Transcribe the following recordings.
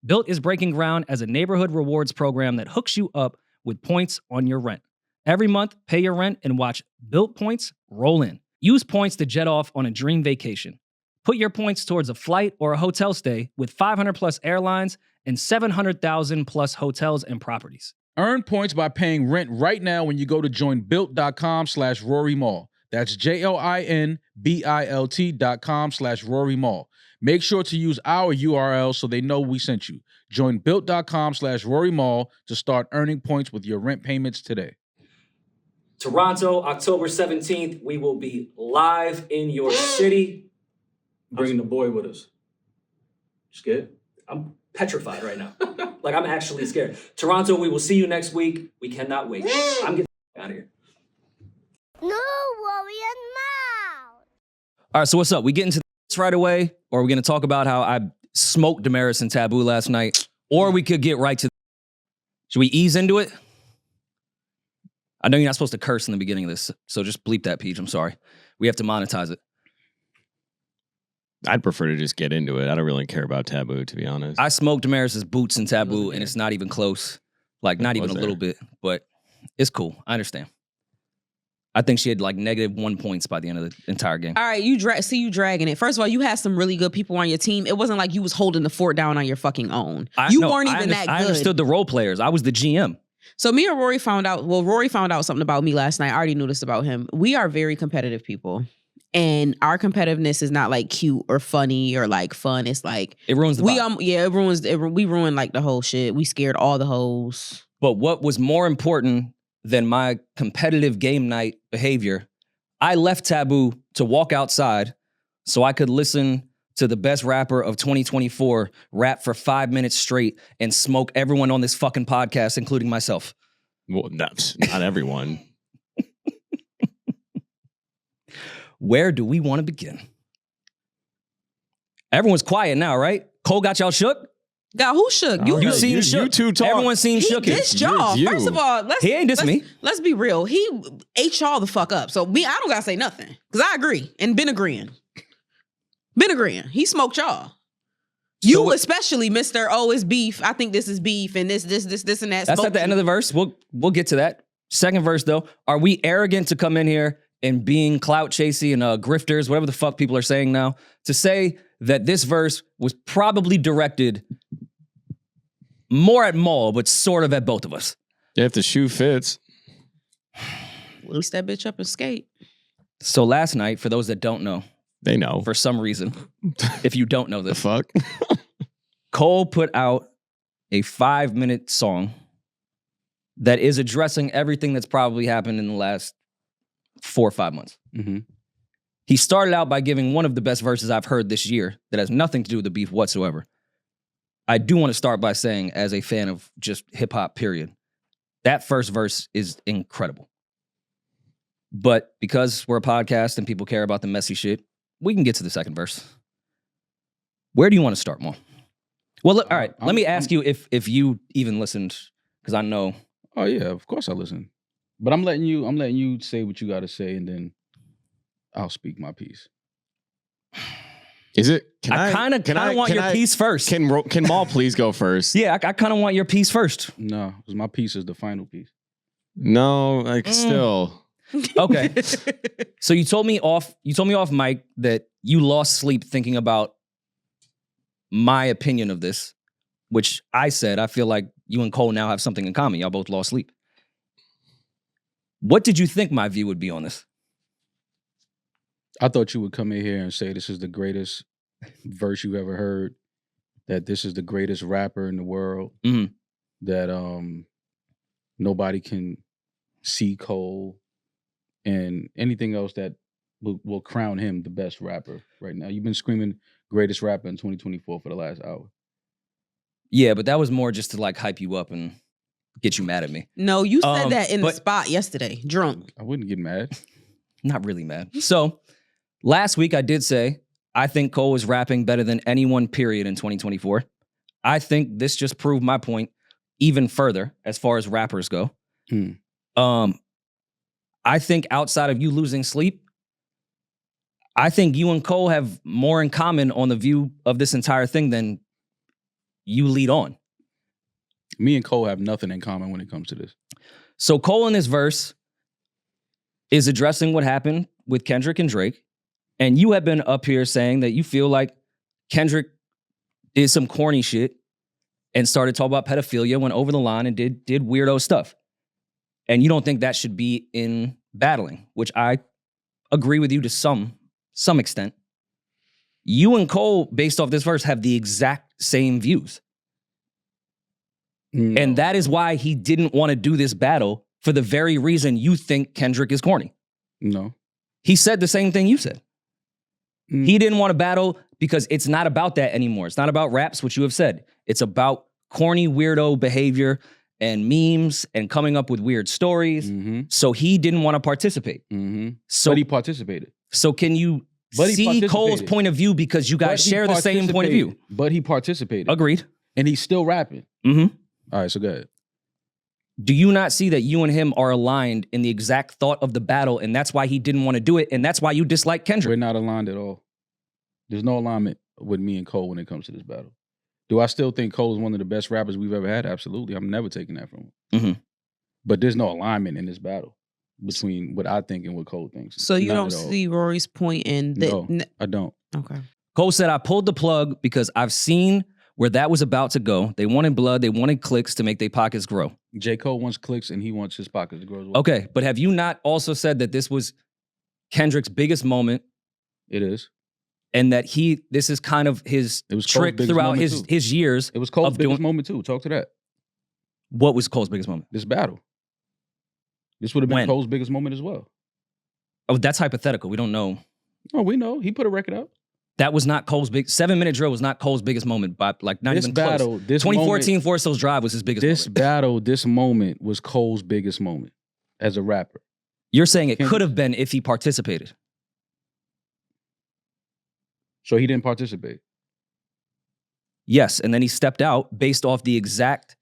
Built is breaking ground as a neighborhood rewards program that hooks you up with points on your rent. Every month, pay your rent and watch Built points roll in. Use points to jet off on a dream vacation. Put your points towards a flight or a hotel stay with 500 plus airlines and 700,000 plus hotels and properties. Earn points by paying rent right now when you go to joinbuilt.com/Rory Maul. That's JOINBILT.com/Rory Maul. Make sure to use our URL so they know we sent you. Join built.com/Rory Maul to start earning points with your rent payments today. Toronto, October 17th. We will be live in your city. Bringing the boy with us. Scared? I'm petrified right now. Like, I'm actually scared. Toronto, we will see you next week. We cannot wait. I'm getting out of here. No, Rory and Maul. All right, so what's up? We get into this right away, or are we going to talk about how I smoked Damaris and Taboo last night? Or we could get right to... Should we ease into it? I know you're not supposed to curse in the beginning of this, so just bleep that, Peach. I'm sorry. We have to monetize it. I'd prefer to just get into it. I don't really care about Taboo, to be honest. I smoked Damaris's boots and Taboo, and it's not even close. Like, not even a little bit, but it's cool. I understand. I think she had like -1 points by the end of the entire game. All right, you dragging it. First of all, you had some really good people on your team. It wasn't like you was holding the fort down on your fucking own. You weren't even that good. I understood the role players. I was the GM. So me and Rory found out, Rory found out something about me last night. I already knew this about him. We are very competitive people. And our competitiveness is not like cute or funny or like fun. It's like it ruins the vibe. We ruined like the whole shit. We scared all the hoes. But what was more important than my competitive game night behavior, I left Taboo to walk outside so I could listen to the best rapper of 2024 rap for 5 minutes straight and smoke everyone on this fucking podcast, including myself. Well, that's not everyone. Where do we want to begin? Everyone's quiet now, right? Cole got y'all shook? God, who shook? You seem shook. You two talk. Everyone seems shook. He dissed y'all. First of all, he ain't dissed me. Let's be real. He ate y'all the fuck up. So me, I don't gotta say nothing. Because I agree. And been agreeing. He smoked y'all. You especially, Mr. Oh, it's beef. I think this is beef and this and that. That's at the end of the verse. We'll get to that. Second verse, though. Are we arrogant to come in here and being clout chasey and grifters, whatever the fuck people are saying now, to say that this verse was probably directed more at Maul, but sort of at both of us? If the shoe fits. Loose that bitch up and skate. So last night, for those that don't know, they know. For some reason, if you don't know this, the fuck? Cole put out a 5-minute song that is addressing everything that's probably happened in the last 4 or 5 months. Mm-hmm. He started out by giving one of the best verses I've heard this year that has nothing to do with the beef whatsoever. I do want to start by saying, as a fan of just hip-hop, period, that first verse is incredible. But because we're a podcast and people care about the messy shit, we can get to the second verse. Where do you want to start, Maul? Well, look, all right, let me ask you if you even listened, because I know. Oh, yeah, of course I listened. But I'm letting you say what you got to say, and then I'll speak my piece. Is it? I kind of want your piece first. Can Maul please go first? Yeah, I kind of want your piece first. No, because my piece is the final piece. No, like still. Okay. So you told me off mic that you lost sleep thinking about my opinion of this, which I said I feel like you and Cole now have something in common. Y'all both lost sleep. What did you think my view would be on this? I thought you would come in here and say this is the greatest verse you've ever heard, that this is the greatest rapper in the world, that nobody can see Cole, and anything else that will crown him the best rapper right now. You've been screaming greatest rapper in 2024 for the last hour. Yeah, but that was more just to like hype you up and get you mad at me. No, you said that in the spot yesterday, drunk. I wouldn't get mad. Not really mad. So last week I did say, I think Cole is rapping better than anyone, period, in 2024. I think this just proved my point even further as far as rappers go. I think outside of you losing sleep, I think you and Cole have more in common on the view of this entire thing than you lead on. Me and Cole have nothing in common when it comes to this. So Cole in this verse is addressing what happened with Kendrick and Drake. And you have been up here saying that you feel like Kendrick did some corny shit and started talking about pedophilia, went over the line and did weirdo stuff. And you don't think that should be in battling, which I agree with you to some extent. You and Cole, based off this verse, have the exact same views. No. And that is why he didn't want to do this battle for the very reason you think Kendrick is corny. No. He said the same thing you said. Mm. He didn't want to battle because it's not about that anymore. It's not about raps, which you have said. It's about corny, weirdo behavior and memes and coming up with weird stories. Mm-hmm. So he didn't want to participate. Mm-hmm. So, But he participated. so can you But he see participated. Cole's point of view because you guys But he share the same point of view? participated. But he participated. Agreed. And he's still rapping. Mm-hmm. All right, so go ahead. Do you not see that you and him are aligned in the exact thought of the battle, and that's why he didn't want to do it, and that's why you dislike Kendrick? We're not aligned at all. There's no alignment with me and Cole when it comes to this battle. Do I still think Cole is one of the best rappers we've ever had? Absolutely. I'm never taking that from him. Mm-hmm. But there's no alignment in this battle between what I think and what Cole thinks. So you None don't at all. see Rory's point in that? No. I don't. Okay. Cole said, I pulled the plug because I've seen where that was about to go. They wanted blood, they wanted clicks to make their pockets grow. J. Cole wants clicks and he wants his pockets to grow as well. Okay, but have you not also said that this was Kendrick's biggest moment It is. and that this is kind of his It was Cole's trick biggest throughout moment, his too. years? It was Cole's of biggest doing- moment too. Talk to that. What was Cole's biggest moment? This battle. This would have been When? Cole's biggest moment as well. Oh, that's hypothetical. We don't know. Oh, we know. He put a record out. That was not Cole's 7-minute drill was not Cole's biggest moment, by like not This even battle, close. this 2014 moment, Forest Hills Drive was his biggest this moment. battle, this moment was Cole's biggest moment as a rapper. You're saying it Kendrick. could have been if he participated. So he didn't participate. Yes, and then he stepped out based off the exact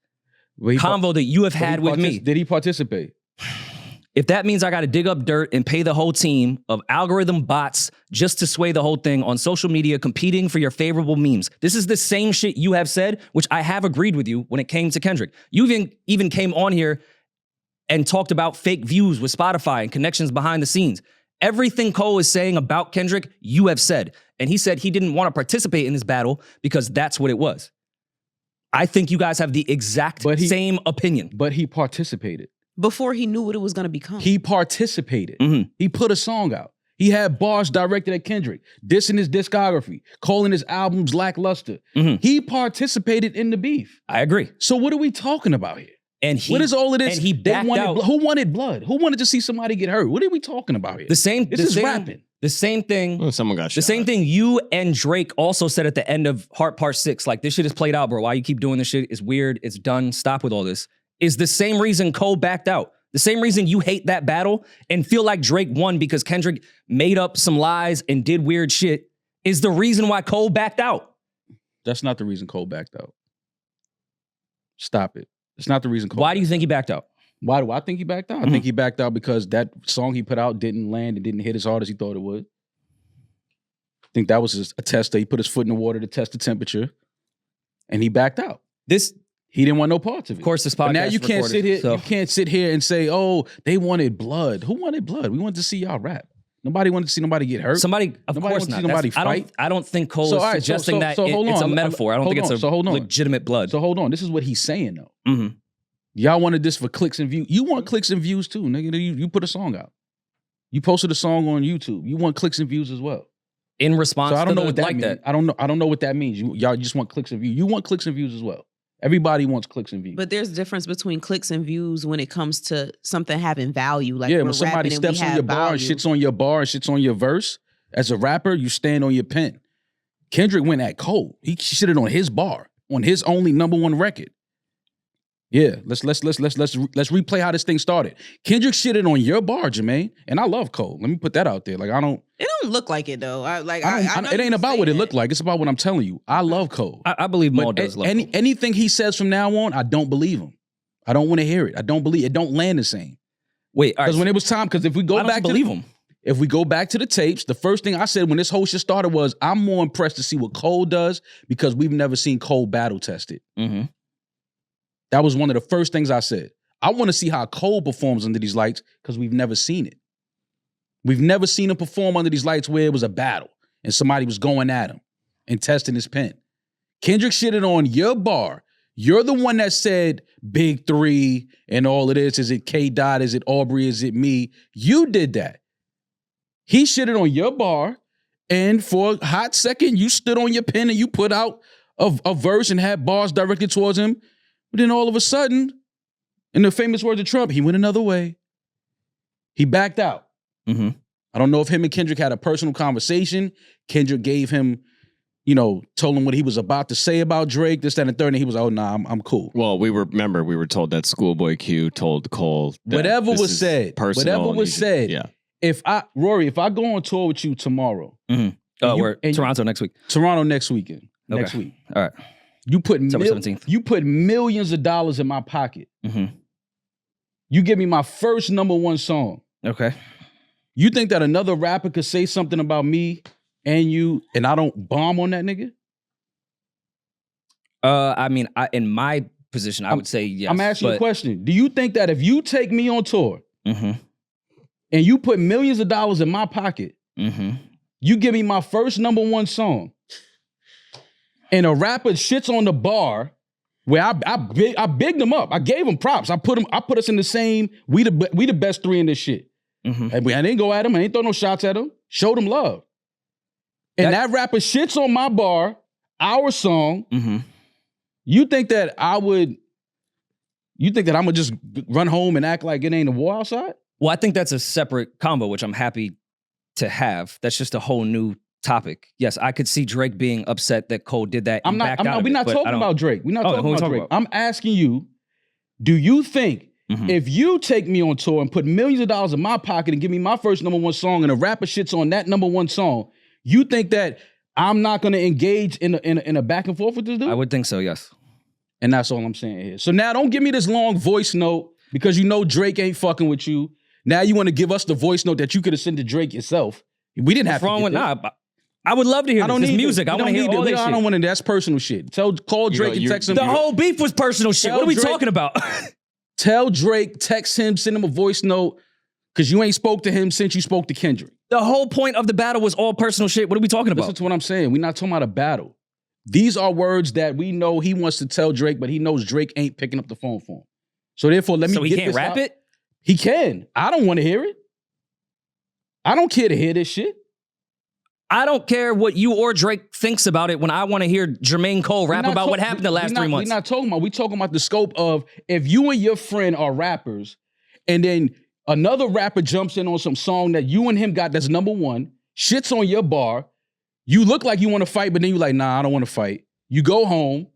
But he convo that you have but he had with me. Did he participate? If that means I got to dig up dirt and pay the whole team of algorithm bots just to sway the whole thing on social media, competing for your favorable memes. This is the same shit you have said, which I have agreed with you when it came to Kendrick. You even came on here and talked about fake views with Spotify and connections behind the scenes. Everything Cole is saying about Kendrick, you have said. And he said he didn't want to participate in this battle because that's what it was. I think you guys have the exact same opinion. But he participated. Before he knew what it was going to become. He participated. Mhm. He put a song out. He had bars directed at Kendrick, dissing his discography, calling his albums lackluster. Mhm. He participated in the beef. I agree. So what are we talking about here? And What is all of this? And he backed out. Who wanted blood? Who wanted to see somebody get hurt? What are we talking about here? The same. This the is same, rapping. The same thing. Well, someone got shot. The same thing you and Drake also said at the end of Heart Part 6. Like, this shit is played out, bro. Why you keep doing this shit? It's weird. It's done. Stop with all this. Is the same reason Cole backed out. The same reason you hate that battle and feel like Drake won because Kendrick made up some lies and did weird shit is the reason why Cole backed out. That's not the reason Cole backed out. Stop it. It's not the reason Cole Why do you backed think he backed out? out. Why do I think he backed out? I think he backed out because that song he put out didn't land and didn't hit as hard as he thought it would. I think that was a tester. He put his foot in the water to test the temperature and he backed out. He didn't want no parts of it. Of course, this podcast But now you can't recorded, sit here. so- You can't sit here and say, "Oh, they wanted blood." Who wanted blood? We wanted to see y'all rap. Nobody wanted to see nobody get hurt. Somebody, of Nobody course wants to not. see nobody That's- I don't think Cole So, is all right, so- suggesting so- that so hold it's a on. metaphor. I don't think Hold it's on. So hold on. legitimate blood. So hold on. This is what he's saying though. Mhm. Y'all wanted this for clicks and views. You want clicks and views too, nigga. You put a song out. You posted a song on YouTube. You want clicks and views as well. In response So I don't to know the, what that like means. that. I don't know what that means. Y'all just want clicks and views. You want clicks and views as well. Everybody wants clicks and views. But there's a difference between clicks and views when it comes to something having value. Like yeah, we're when somebody rapping and we steps on have your bar and value. shits on your bar and shits on your verse, as a rapper, you stand on your pen. Kendrick went at Cole. He shitted on his bar, on his only #1 record. Yeah, let's replay how this thing started. Kendrick shitted on your bar, Jermaine, and I love Cole. Let me put that out there. Like I don't. It don't look like it though. I know It you ain't about say what it that. looked like. It's about what I'm telling you. I love Cole. I believe Maul But does love Cole. anything he says from now on, I don't believe him. I don't want to hear it. I don't believe it. Don't land the same. Wait, all right. Because when it was time, because if we go I don't back to believe him. if we go back to the tapes, the first thing I said when this whole shit started was, I'm more impressed to see what Cole does because we've never seen Cole battle tested. Mm-hmm. That was one of the first things I said. I want to see how Cole performs under these lights because we've never seen it. We've never seen him perform under these lights where it was a battle and somebody was going at him and testing his pen. Kendrick shitted on your bar. You're the one that said Big 3 and all of this. Is it K. Dot? Is it Aubrey? Is it me? You did that. He shitted on your bar, and for a hot second, you stood on your pen and you put out a verse and had bars directed towards him. But then all of a sudden, in the famous words of Trump, he went another way. He backed out. Mm-hmm. I don't know if him and Kendrick had a personal conversation. Kendrick gave him, told him what he was about to say about Drake, this, that, and the third, and he was like, oh, nah, I'm cool. Well, we were told that Schoolboy Q told Cole that Whatever this was is said. personal Whatever and was you said. Yeah. Rory, if I go on tour with you tomorrow. Mm-hmm. We're Toronto next week. Toronto next weekend. Okay. Next week. All right. You put September 17th. You put millions of dollars in my pocket. Mm-hmm. You give me my first #1 song. Okay. You think that another rapper could say something about me and you, and I don't bomb on that nigga? I mean, in my position, I would say yes. I'm asking you a question. Do you think that if you take me on tour and you put millions of dollars in my pocket, you give me my first #1 song, and a rapper shits on the bar where I bigged him up. I gave him props. I put us in the same, we the best 3 in this shit. And I didn't go at him. I didn't throw no shots at him. Showed him love. And that rapper shits on my bar, our song. You think that I'm gonna just run home and act like it ain't a war outside? Well, I think that's a separate combo, which I'm happy to have. That's just a whole new topic. Yes, I could see Drake being upset that Cole did that. We're not talking about Drake. We're not talking about Drake. I'm asking you, do you think if you take me on tour and put millions of dollars in my pocket and give me my first #1 song and a rapper shits on that #1 song, you think that I'm not going to engage in a back and forth with this dude? I would think so, yes. And that's all I'm saying here. So now don't give me this long voice note because you know Drake ain't fucking with you. Now you want to give us the voice note that you could have sent to Drake yourself. We didn't have to get this. I would love to hear this music. I want to hear all this shit. I don't want to. That's personal shit. Call Drake and text him. The whole beef was personal shit. What are we talking about? Tell Drake, text him, send him a voice note, because you ain't spoke to him since you spoke to Kendrick. The whole point of the battle was all personal shit. What are we talking about? Listen to what I'm saying. We're not talking about a battle. These are words that we know he wants to tell Drake, but he knows Drake ain't picking up the phone for him. So therefore, let me get this out. So he can't rap it? He can. I don't want to hear it. I don't care to hear this shit. I don't care what you or Drake thinks about it when I want to hear Jermaine Cole rap about what happened the last 3 months. We're talking about the scope of if you and your friend are rappers and then another rapper jumps in on some song that you and him got that's #1, shits on your bar, you look like you want to fight, but then you're like, nah, I don't want to fight. You go home.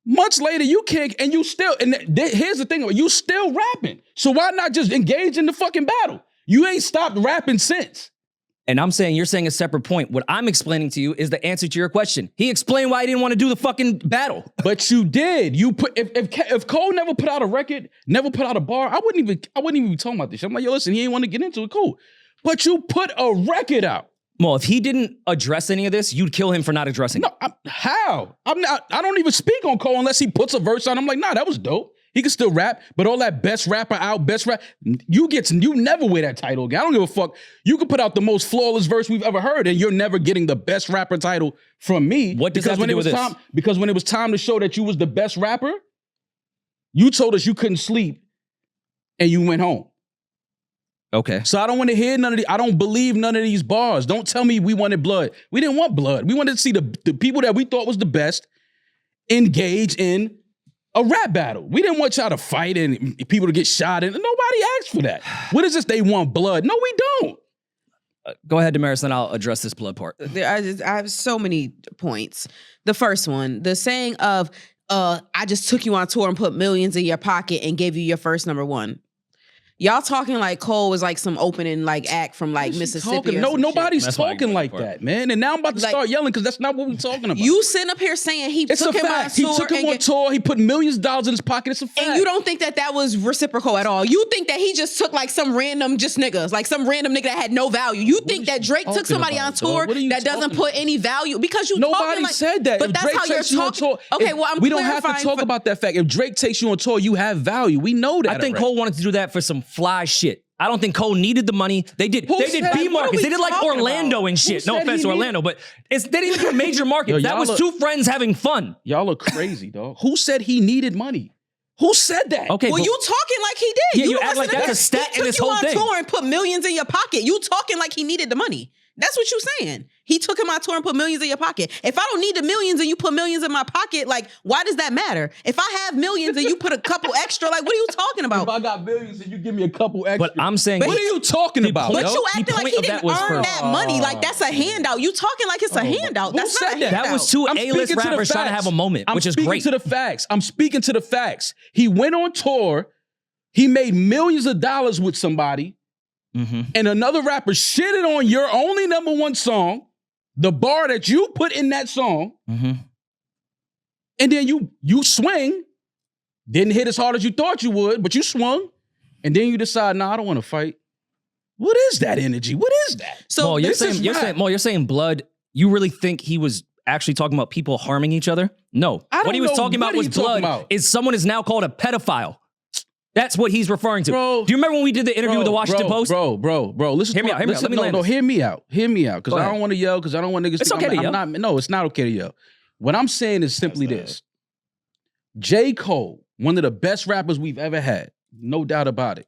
Months later, you can't, and you still, and here's the thing, you still rapping. So why not just engage in the fucking battle? You ain't stopped rapping since. And I'm saying, you're saying a separate point. What I'm explaining to you is the answer to your question. He explained why he didn't want to do the fucking battle. But you did. You put if Cole never put out a record, never put out a bar, I wouldn't even be talking about this shit. I'm like, yo, listen, he ain't want to get into it. Cool. But you put a record out. Well, if he didn't address any of this, you'd kill him for not addressing it. How? I don't even speak on Cole unless he puts a verse on. I'm like, nah, that was dope. He can still rap, but all that best rapper out, you never wear that title again. I don't give a fuck. You could put out the most flawless verse we've ever heard, and you're never getting the best rapper title from me. What does that have to do with this? Because when it was time to show that you was the best rapper, you told us you couldn't sleep, and you went home. Okay. So I don't want to hear none of I don't believe none of these bars. Don't tell me we wanted blood. We didn't want blood. We wanted to see the people that we thought was the best engage in a rap battle. We didn't want y'all to fight and people to get shot, and nobody asked for that. What is this? They want blood? No, we don't. Go ahead, Damaris, then I'll address this blood part. I have so many points. The first one, the saying of, I just took you on tour and put millions in your pocket and gave you your first #1. Y'all talking like Cole was like some opening like act from like Mississippi. No, nobody's That's why I talking get like that part. that, man. And now I'm about to Like- start yelling because that's not what we're talking about. You sitting up here saying he It's took a him on fact. He tour took him and on tour. He put millions of dollars in his pocket. It's a fact. and you don't think that was reciprocal at all. You think that he just took like some random just niggas, like some random nigga that had no value. You think that Drake took talking somebody about, on dog? tour What are you that doesn't talking put about? any value because you Nobody talking like, said that. But If that's Drake how you're takes you on talking. tour, Okay, if- well I'm we don't have to clarifying talk for- about that fact. If Drake takes you on tour, you have value. We know that. I think already. Cole wanted to do that for some fly shit. I don't think Cole needed the money. They did. Who They did said- B what are markets. we They did like talking Orlando about? and Who shit. No said offense he to needed- Orlando, but they didn't even do major markets. Yo, That y'all was look- two friends having fun. Y'all are crazy, dog. Who said he needed money? Who said that? Okay, Well, but you talking like he did. Yeah, you the act one like sitting that's there- a stat he in this took whole you thing. on tour and put millions in your pocket. You talking like he needed the money. That's what you saying. He took him on tour and put millions in your pocket. If I don't need the millions and you put millions in my pocket, like, why does that matter? If I have millions and you put a couple extra, like, what are you talking If about? I got millions and you give me a couple extra. but I'm saying, what are you talking about? point- But yo? you The acting like point he of that didn't was earn for- that money. Like, that's a handout. You talking like it's a handout. Who That's not said a that? handout. that was two I'm A-list speaking to the rappers trying to facts. have a moment, I'm which is speaking great. to the facts. I'm speaking to the facts. He went on tour. He made millions of dollars with somebody, and another rapper shitted on your only #1 song, the bar that you put in that song, and then you swing. Didn't hit as hard as you thought you would, but you swung, and then you decide, nah, I don't want to fight. What is that energy? What is that? So Mo, you're this is saying, rap. you're saying blood. You really think he was actually talking about people harming each other? No. I don't What he was know. talking about What are was you talking blood. about? Is someone is now called a pedophile. That's what he's referring to. Bro. Do you remember when we did the interview with the Washington Post? Bro, listen. Hear me out, hear me out. listen, Let me land no, this. hear me out. Hear me out, because Go I ahead. don't want to yell, because I don't want niggas. It's think okay to yell. No, it's not okay to yell. What I'm saying is simply this: J. Cole, one of the best rappers we've ever had, no doubt about it.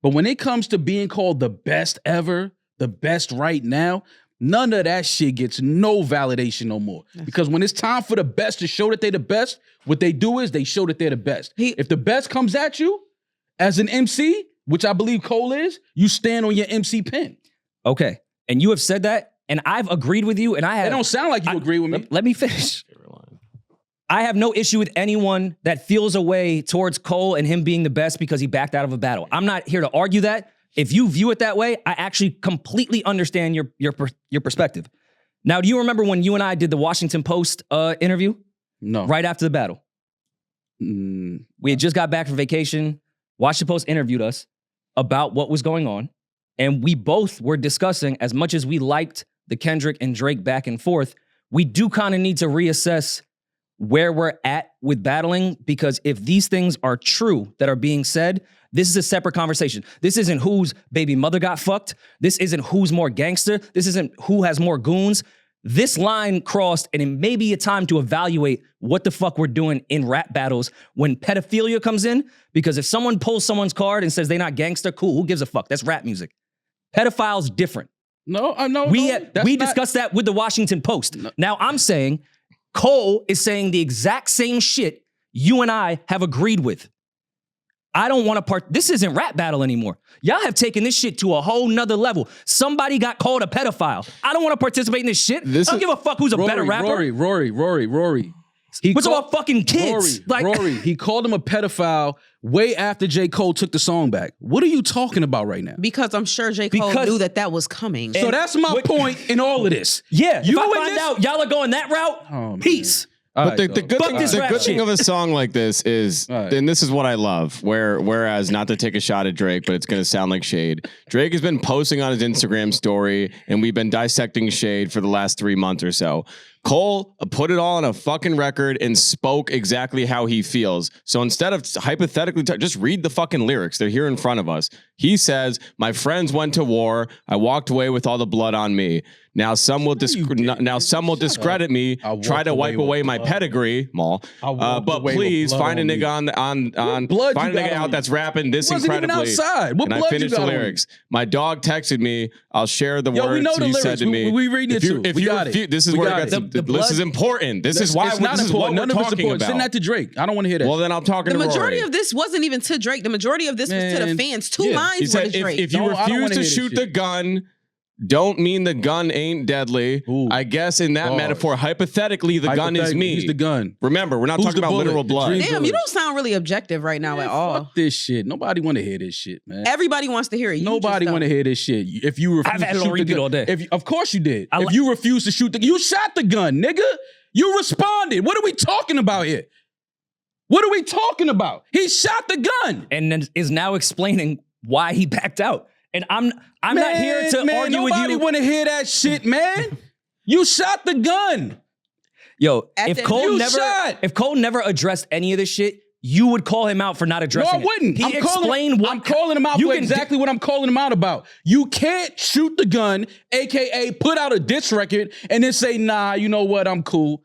But when it comes to being called the best ever, the best right now, none of that shit gets no validation no more. Because when it's time for the best to show that they're the best, what they do is they show that they're the best. If the best comes at you as an MC, which I believe Cole is, you stand on your MC pen. Okay. And you have said that, and I've agreed with you, and I have. It don't sound like you agree with me. Let me finish. I have no issue with anyone that feels a way towards Cole and him being the best because he backed out of a battle. I'm not here to argue that. If you view it that way, I actually completely understand your perspective. Now, do you remember when you and I did the Washington Post interview? No. Right after the battle. We had just got back from vacation. Washington Post interviewed us about what was going on. And we both were discussing, as much as we liked the Kendrick and Drake back and forth, we do kind of need to reassess where we're at with battling, because if these things are true that are being said, this is a separate conversation. This isn't whose baby mother got fucked. This isn't who's more gangster. This isn't who has more goons. This line crossed, and it may be a time to evaluate what the fuck we're doing in rap battles when pedophilia comes in, because if someone pulls someone's card and says they're not gangster, cool, who gives a fuck? That's rap music. Pedophile's different. No, I know. We discussed that with the Washington Post. No. Now I'm saying Cole is saying the exact same shit you and I have agreed with. I don't want to this isn't rap battle anymore. Y'all have taken this shit to a whole nother level. Somebody got called a pedophile. I don't want to participate in this shit. I don't give a fuck who's a better rapper. Rory. What's about fucking kids? Rory, he called him a pedophile way after J. Cole took the song back. What are you talking about right now? Because I'm sure J. Cole knew that was coming. So that's my point in all of this. Yeah, if I find out y'all are going that route, peace. But the good thing of a song like this is, and this is what I love, whereas, not to take a shot at Drake, but it's going to sound like shade. Drake has been posting on his Instagram story, and we've been dissecting shade for the last 3 months or so. Cole put it all on a fucking record and spoke exactly how he feels. So instead of hypothetically, just read the fucking lyrics. They're here in front of us. He says, "My friends went to war. I walked away with all the blood on me. Now some will discredit me, try to wipe away my pedigree, Maul. But please find a nigga on find a nigga out that's rapping this incredibly." Outside. What and blood I finished you got the lyrics. My dog texted me. I'll share the words we know the he lyrics. said to me. We reading it too. If We you got refuse, it. this is We where got it it. gets. This is important. This is why. It's not this is what important. we're None of it's talking important. about. Send that to Drake. I don't want to hear that. Well, then I'm talking The to majority Rory. of this wasn't even to Drake. The majority of this was to the fans. Two lines He were said, to Drake. if you No, I don't refuse wanna to hear this shoot shit. the gun, don't mean the gun ain't deadly. Ooh. I guess in that metaphor, hypothetically, the gun is me. He's the gun. Remember, we're not talking about literal blood. Damn, you don't sound really objective right now at all. Fuck this shit. Nobody want to hear this shit, man. Everybody wants to hear it. Nobody want to hear this shit. If you refuse I've had to it shoot on the repeat gun, all day. of course you did. If you refuse to shoot you shot the gun, nigga. You responded. What are we talking about here? What are we talking about? He shot the gun. And then is now explaining why he backed out. And I'm not here to argue with you. Nobody want to hear that shit, man. You shot the gun. Yo, if Cole never addressed any of this shit, you would call him out for not addressing it. No, I wouldn't. I'm calling him out for exactly what I'm calling him out about. You can't shoot the gun, AKA put out a diss record and then say, nah, you know what, I'm cool.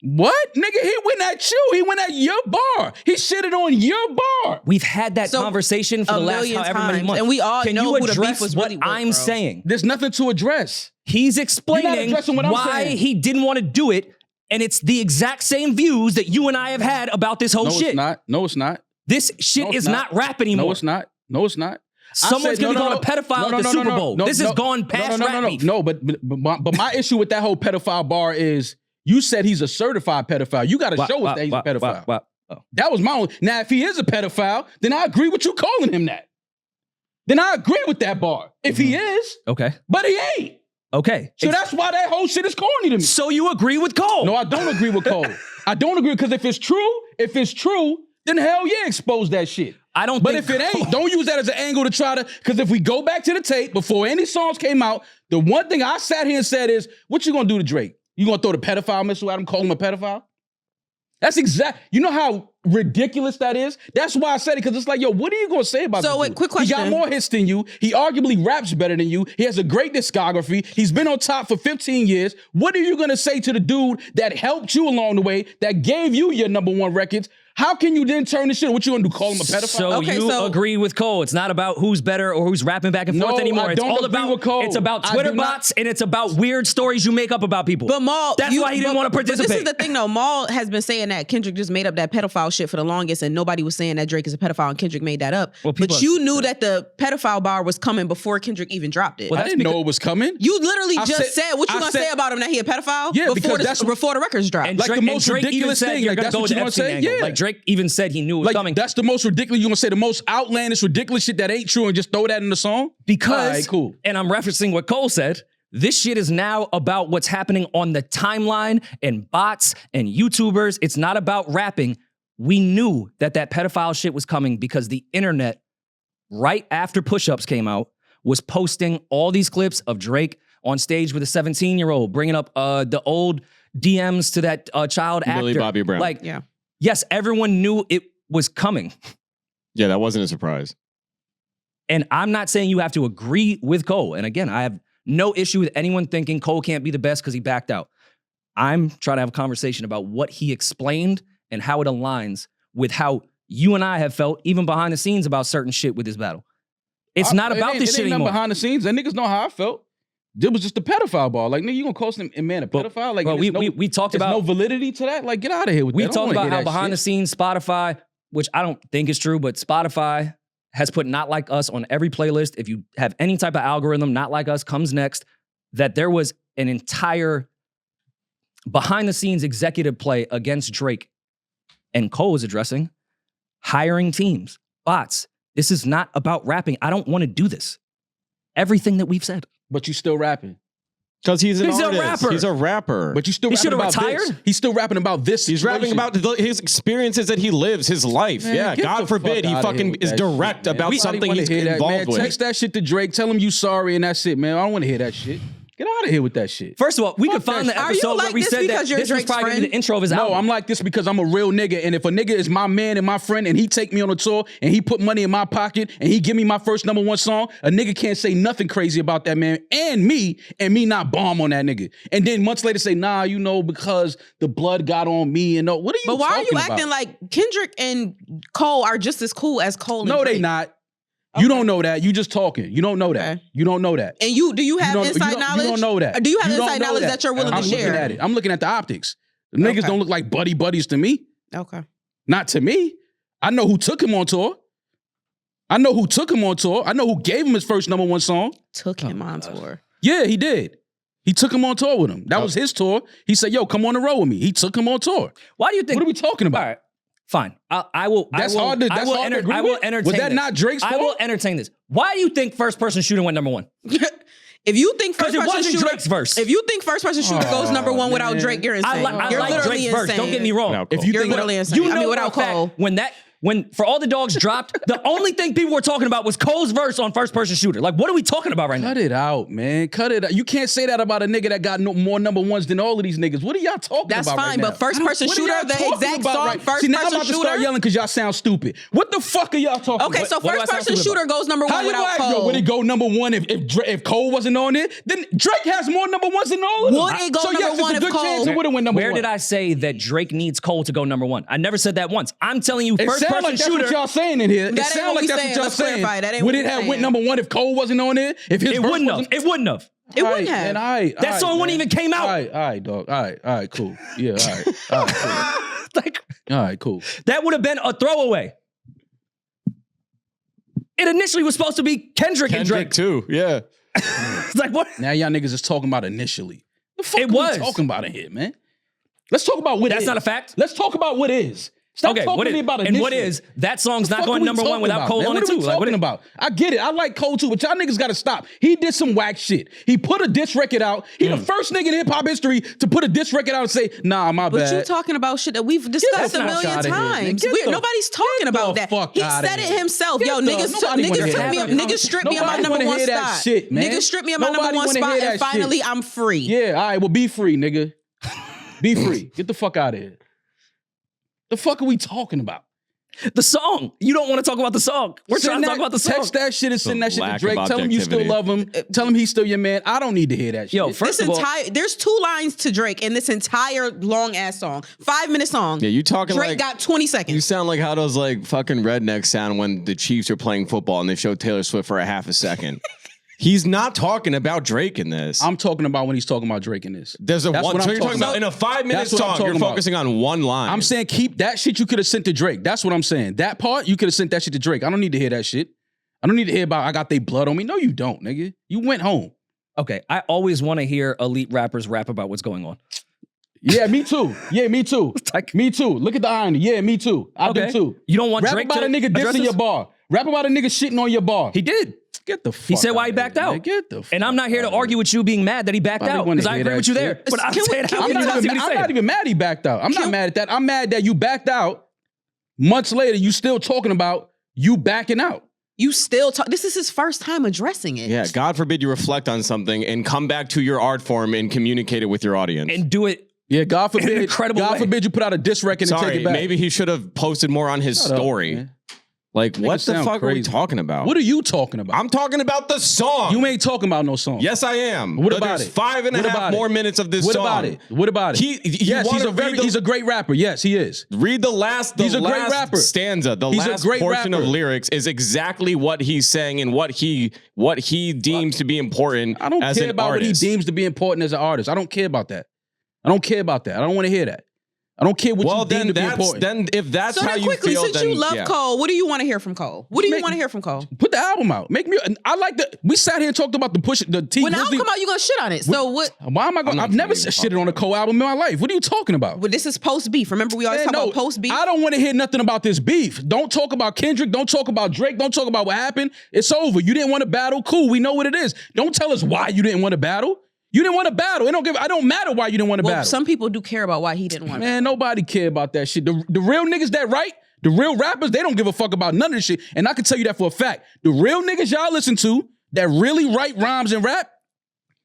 What? Nigga, he went at you. He went at your bar. He shitted on your bar. We've had that conversation for the last however many months. And we all Can know you who the beef address was what really with, I'm saying? There's nothing to address. He's explaining why he didn't want to do it, and it's the exact same views that you and I have had about this whole shit. No, it's not. This shit is not rap anymore. No, it's not. No, it's not. Someone's going to be called a pedophile at the Super Bowl. This has gone past rap beef. No, but my issue with that whole pedophile bar is you said he's a certified pedophile. You got to show us that he's a pedophile. That was my own. Now, if he is a pedophile, then I agree with you calling him that. Then I agree with that bar. If he is. Okay. But he ain't. Okay. So that's why that whole shit is corny to me. So you agree with Cole? No, I don't agree with Cole. I don't agree because if it's true, then hell yeah, expose that shit. I don't But if it ain't, don't use that as an angle to try to, because if we go back to the tape before any songs came out, the one thing I sat here and said is, what you gonna do to Drake? You gonna throw the pedophile missile at him, call him a pedophile? That's you know how ridiculous that is? That's why I said it, because it's like, yo, what are you gonna say about this? So wait, dude? quick question. He got more hits than you. He arguably raps better than you. He has a great discography. He's been on top for 15 years. What are you gonna say to the dude that helped you along the way, that gave you your #1 records? How can you then turn this shit? What you gonna do? Call him a pedophile? So you agree with Cole? It's not about who's better or who's rapping back and forth anymore. It's all about Cole. It's about Twitter bots and it's about weird stories you make up about people. But Maul, that's why he didn't want to participate. But this is the thing, though. Maul has been saying that Kendrick just made up that pedophile shit for the longest, and nobody was saying that Drake is a pedophile, and Kendrick made that up. Well, but you knew that the pedophile bar was coming before Kendrick even dropped it. Well, I didn't know it was coming. You literally said what you gonna say about him, that he a pedophile? Yeah, before the records dropped. And Drake, the most ridiculous thing. Like that's what you gonna say. Yeah, like Drake even said he knew it was coming. That's the most ridiculous. You gonna say the most outlandish, ridiculous shit that ain't true and just throw that in the song? Because, cool. And I'm referencing what Cole said. This shit is now about what's happening on the timeline and bots and YouTubers. It's not about rapping. We knew that pedophile shit was coming because the internet, right after Push-Ups came out, was posting all these clips of Drake on stage with a 17-year-old, bringing up the old DMs to that child actor. Millie Bobby Brown. Like, yes, everyone knew it was coming. Yeah, that wasn't a surprise. And I'm not saying you have to agree with Cole. And again, I have no issue with anyone thinking Cole can't be the best because he backed out. I'm trying to have a conversation about what he explained and how it aligns with how you and I have felt, even behind the scenes, about certain shit with this battle. It's not about this shit anymore. Behind the scenes, that niggas know how I felt. It was just a pedophile ball. Like, nigga, you gonna call some man a pedophile? Like, we talked about no validity to that. Like, get out of here with that. We talked about how behind the scenes Spotify, which I don't think is true, but Spotify has put Not Like Us on every playlist. If you have any type of algorithm, Not Like Us comes next. That there was an entire behind the scenes executive play against Drake. And Cole is addressing hiring teams, bots. This is not about rapping. I don't want to do this. Everything that we've said. But you still rapping. Because he's artist. A rapper. He's a rapper. But you still rapping about this. He's still rapping about this. He's rapping about his experiences that he lives, his life. Man, God forbid he fucking is direct about something he's involved with. Text that shit to Drake. Tell him you sorry and that's it, man. I don't want to hear that shit. Get out of here with that shit. First of all, we could find the episode where we said that this was probably gonna be the intro of his album. No, I'm like this because I'm a real nigga. And if a nigga is my man and my friend and he take me on a tour and he put money in my pocket and he give me my first #1 song, a nigga can't say nothing crazy about that man and me not bomb on that nigga. And then months later say, nah, you know, because the blood got on me and no. What are you talking about? But why are you acting like Kendrick and Cole are just as cool as Cole and Drake? No, they not. Okay. You don't know that. You just talking. You don't know that. Okay. You don't know that. And do you have inside knowledge? You don't know that. Do you have inside knowledge that you're willing to share? I'm looking at it. I'm looking at the optics. The niggas don't look like buddies to me. Okay. Not to me. I know who took him on tour. I know who gave him his first #1 song. Took him on tour. Yeah, he did. He took him on tour with him. That was his tour. He said, "Yo, come on the road with me." He took him on tour. Why do you think? What are we talking about? All right, fine. I will. That's I will, hard to. That's I will, hard to agree I will with? entertain. Was that this. not Drake's fault? I will entertain this. Why do you think first person shooter went number one? If you think first Because it person wasn't shooter, Drake's verse. if you think first person shooter goes number one without Drake, you're insane. I You're like literally Drake's verse. insane. Don't get me wrong. No, If you You're think literally insane. You know I mean, without for a fact, Cole. when For All the Dogs dropped, the only thing people were talking about was Cole's verse on first person shooter. Like, what are we talking about right now? Cut it out, man. Cut it out. You can't say that about a nigga that got more number ones than all of these niggas. What are y'all talking That's about fine, right now? but first person What are shooter, y'all the talking exact about song, right- first See, now I'm person about to start shooter? yelling because y'all sound stupid. What the fuck are y'all talking Okay, about? so What do I first sound person stupid shooter goes number How one you without gonna Cole. would it go number one if Cole wasn't on it? Then Drake has more number ones than all of them. Would it go so number yes, one it's a if good chance Cole- it would have went number Where one. did I say that Drake needs Cole to go number one? I never said that once. I'm telling you, It first sounds person like that's shooter. what y'all saying in here. It That ain't sounds what like we that's saying. what y'all Let's saying. clarify. That ain't Would what it we have saying. went number one if Cole wasn't on it? If his It verse wouldn't have. wasn't- It wouldn't have. It wouldn't have. And all right, That song wouldn't even came out. All right, dog. All right, cool. Yeah, all right, cool. Like, All right, cool. that would have been a throwaway. It initially was supposed to be Kendrick and Drake. too. Yeah. It's like, what? Now y'all niggas is talking about initially. The fuck It are was. we talking about in here, man? Let's talk about what That's is. not a fact. Let's talk about what is. Stop Okay, talking what to is, me about and initially. what is, that song's The not fuck going are we number one talking without about, Cole man? on What it are too. we Like, what talking is- about? I get it. I like Cole too, but y'all niggas got to stop. He did some whack shit. He put a diss record out. He the first nigga in hip hop history to put a diss record out and say, "Nah, my But bad." you talking about shit that we've discussed the a fuck million outta here, man. times. Get the- Nobody's talking get about the that. fuck He outta said it here. himself. Get Yo, the- niggas nobody wanna hear that. niggas stripped me of my Nobody number wanna one hear that spot. shit, man. Niggas stripped me of my Nobody number one wanna spot, hear and that finally shit. I'm free. Yeah, all right. Well, be free, nigga. Be free. Get the fuck out of here. The fuck are we talking about? The song. You don't want to talk about the song. We're Send trying to that- talk about the song. Text that shit and send that shit to lack of Drake. Tell him you still objectivity. love him. Tell him he's still your man. I don't need to hear that shit. Yo, first This of all, entire there's 2 lines to Drake in this entire long ass song. 5-minute song. Yeah, you talking Drake like got 20 seconds. you sound like how those like fucking rednecks sound when the Chiefs are playing football and they show Taylor Swift for a half a second. He's not talking about Drake in this. I'm talking about when he's talking about Drake in this. There's a That's one. what So I'm you're talking talking about in a 5-minute That's what I'm song. You're talking about. focusing on one line. I'm saying keep that shit you could have sent to Drake. That's what I'm saying. That part, you could have sent that shit to Drake. I don't need to hear that shit. I don't need to hear about I got they blood on me. No, you don't, nigga. You went home. okay, I always want to hear elite rappers rap about what's going on. Yeah, me too. Yeah, me too. Like- Me too. Look at the irony. Yeah, me too. I Okay. do too. You don't want Rap Drake about to a nigga address dissing this? your bar. Rap about a nigga shitting on your bar. He did. Get the fuck He said why he outta backed here, out. man. Get the fuck And I'm not here to outta argue with you being mad that he backed Nobody out wanna because I hear agree that with you there. shit. But I'm Can we- saying, can how we many talk- times did he I'm say not it? even mad he backed out. I'm not mad at that. I'm mad that you backed out. Months later, you still talking about you backing out. You still talk. This is his first time addressing it. yeah, God forbid you reflect on something and come back to your art form and communicate it with your audience. And do it. Yeah, God forbid. In an incredible God way. forbid you put out a diss record and take Sorry, it back. maybe he should have posted more on his Shut up, story. man. Like, what the sound fuck are we crazy. talking about? What are you talking about? I'm talking about the song. You ain't talking about no song. Yes, I am. What But about there's it? 5.5 What about more it? minutes of this What song. about it? What about it? Yes, he's a great rapper. Yes, he is. Read the last. He's a great rapper. stanza. The He's a last great portion rapper. of lyrics is exactly what he's saying and what he deems to be important. I don't as care an about artist. what he deems to be important as an artist. I don't care about that. I don't care about that. I don't want to hear that. I don't care what Well, you deem then to be that's important. then if that's So how then you quickly, feel, since then you love yeah. Cole, what do you want to hear from Cole? What do you Make- want to hear from Cole? Put the album out. Make me. I like the. We sat here and talked about the T. When the Grizzly. album come out, you gonna shit on it. So what? Why am I going? not I've never trying to shitted on a Cole album in my life. What are you talking about? Well, this is post beef. Remember, we always Man, talk about post beef. I don't want to hear nothing about this beef. Don't talk about Kendrick. Don't talk about Drake. Don't talk about what happened. It's over. You didn't want to battle. Cool. We know what it is. Don't tell us why you didn't want to battle. You didn't want to battle. I don't matter why you didn't want to Well, battle. some people do care about why he didn't want to. Man, nobody care about that shit. The real niggas that write, the real rappers, they don't give a fuck about none of this shit. And I can tell you that for a fact. The real niggas y'all listen to that really write rhymes and rap,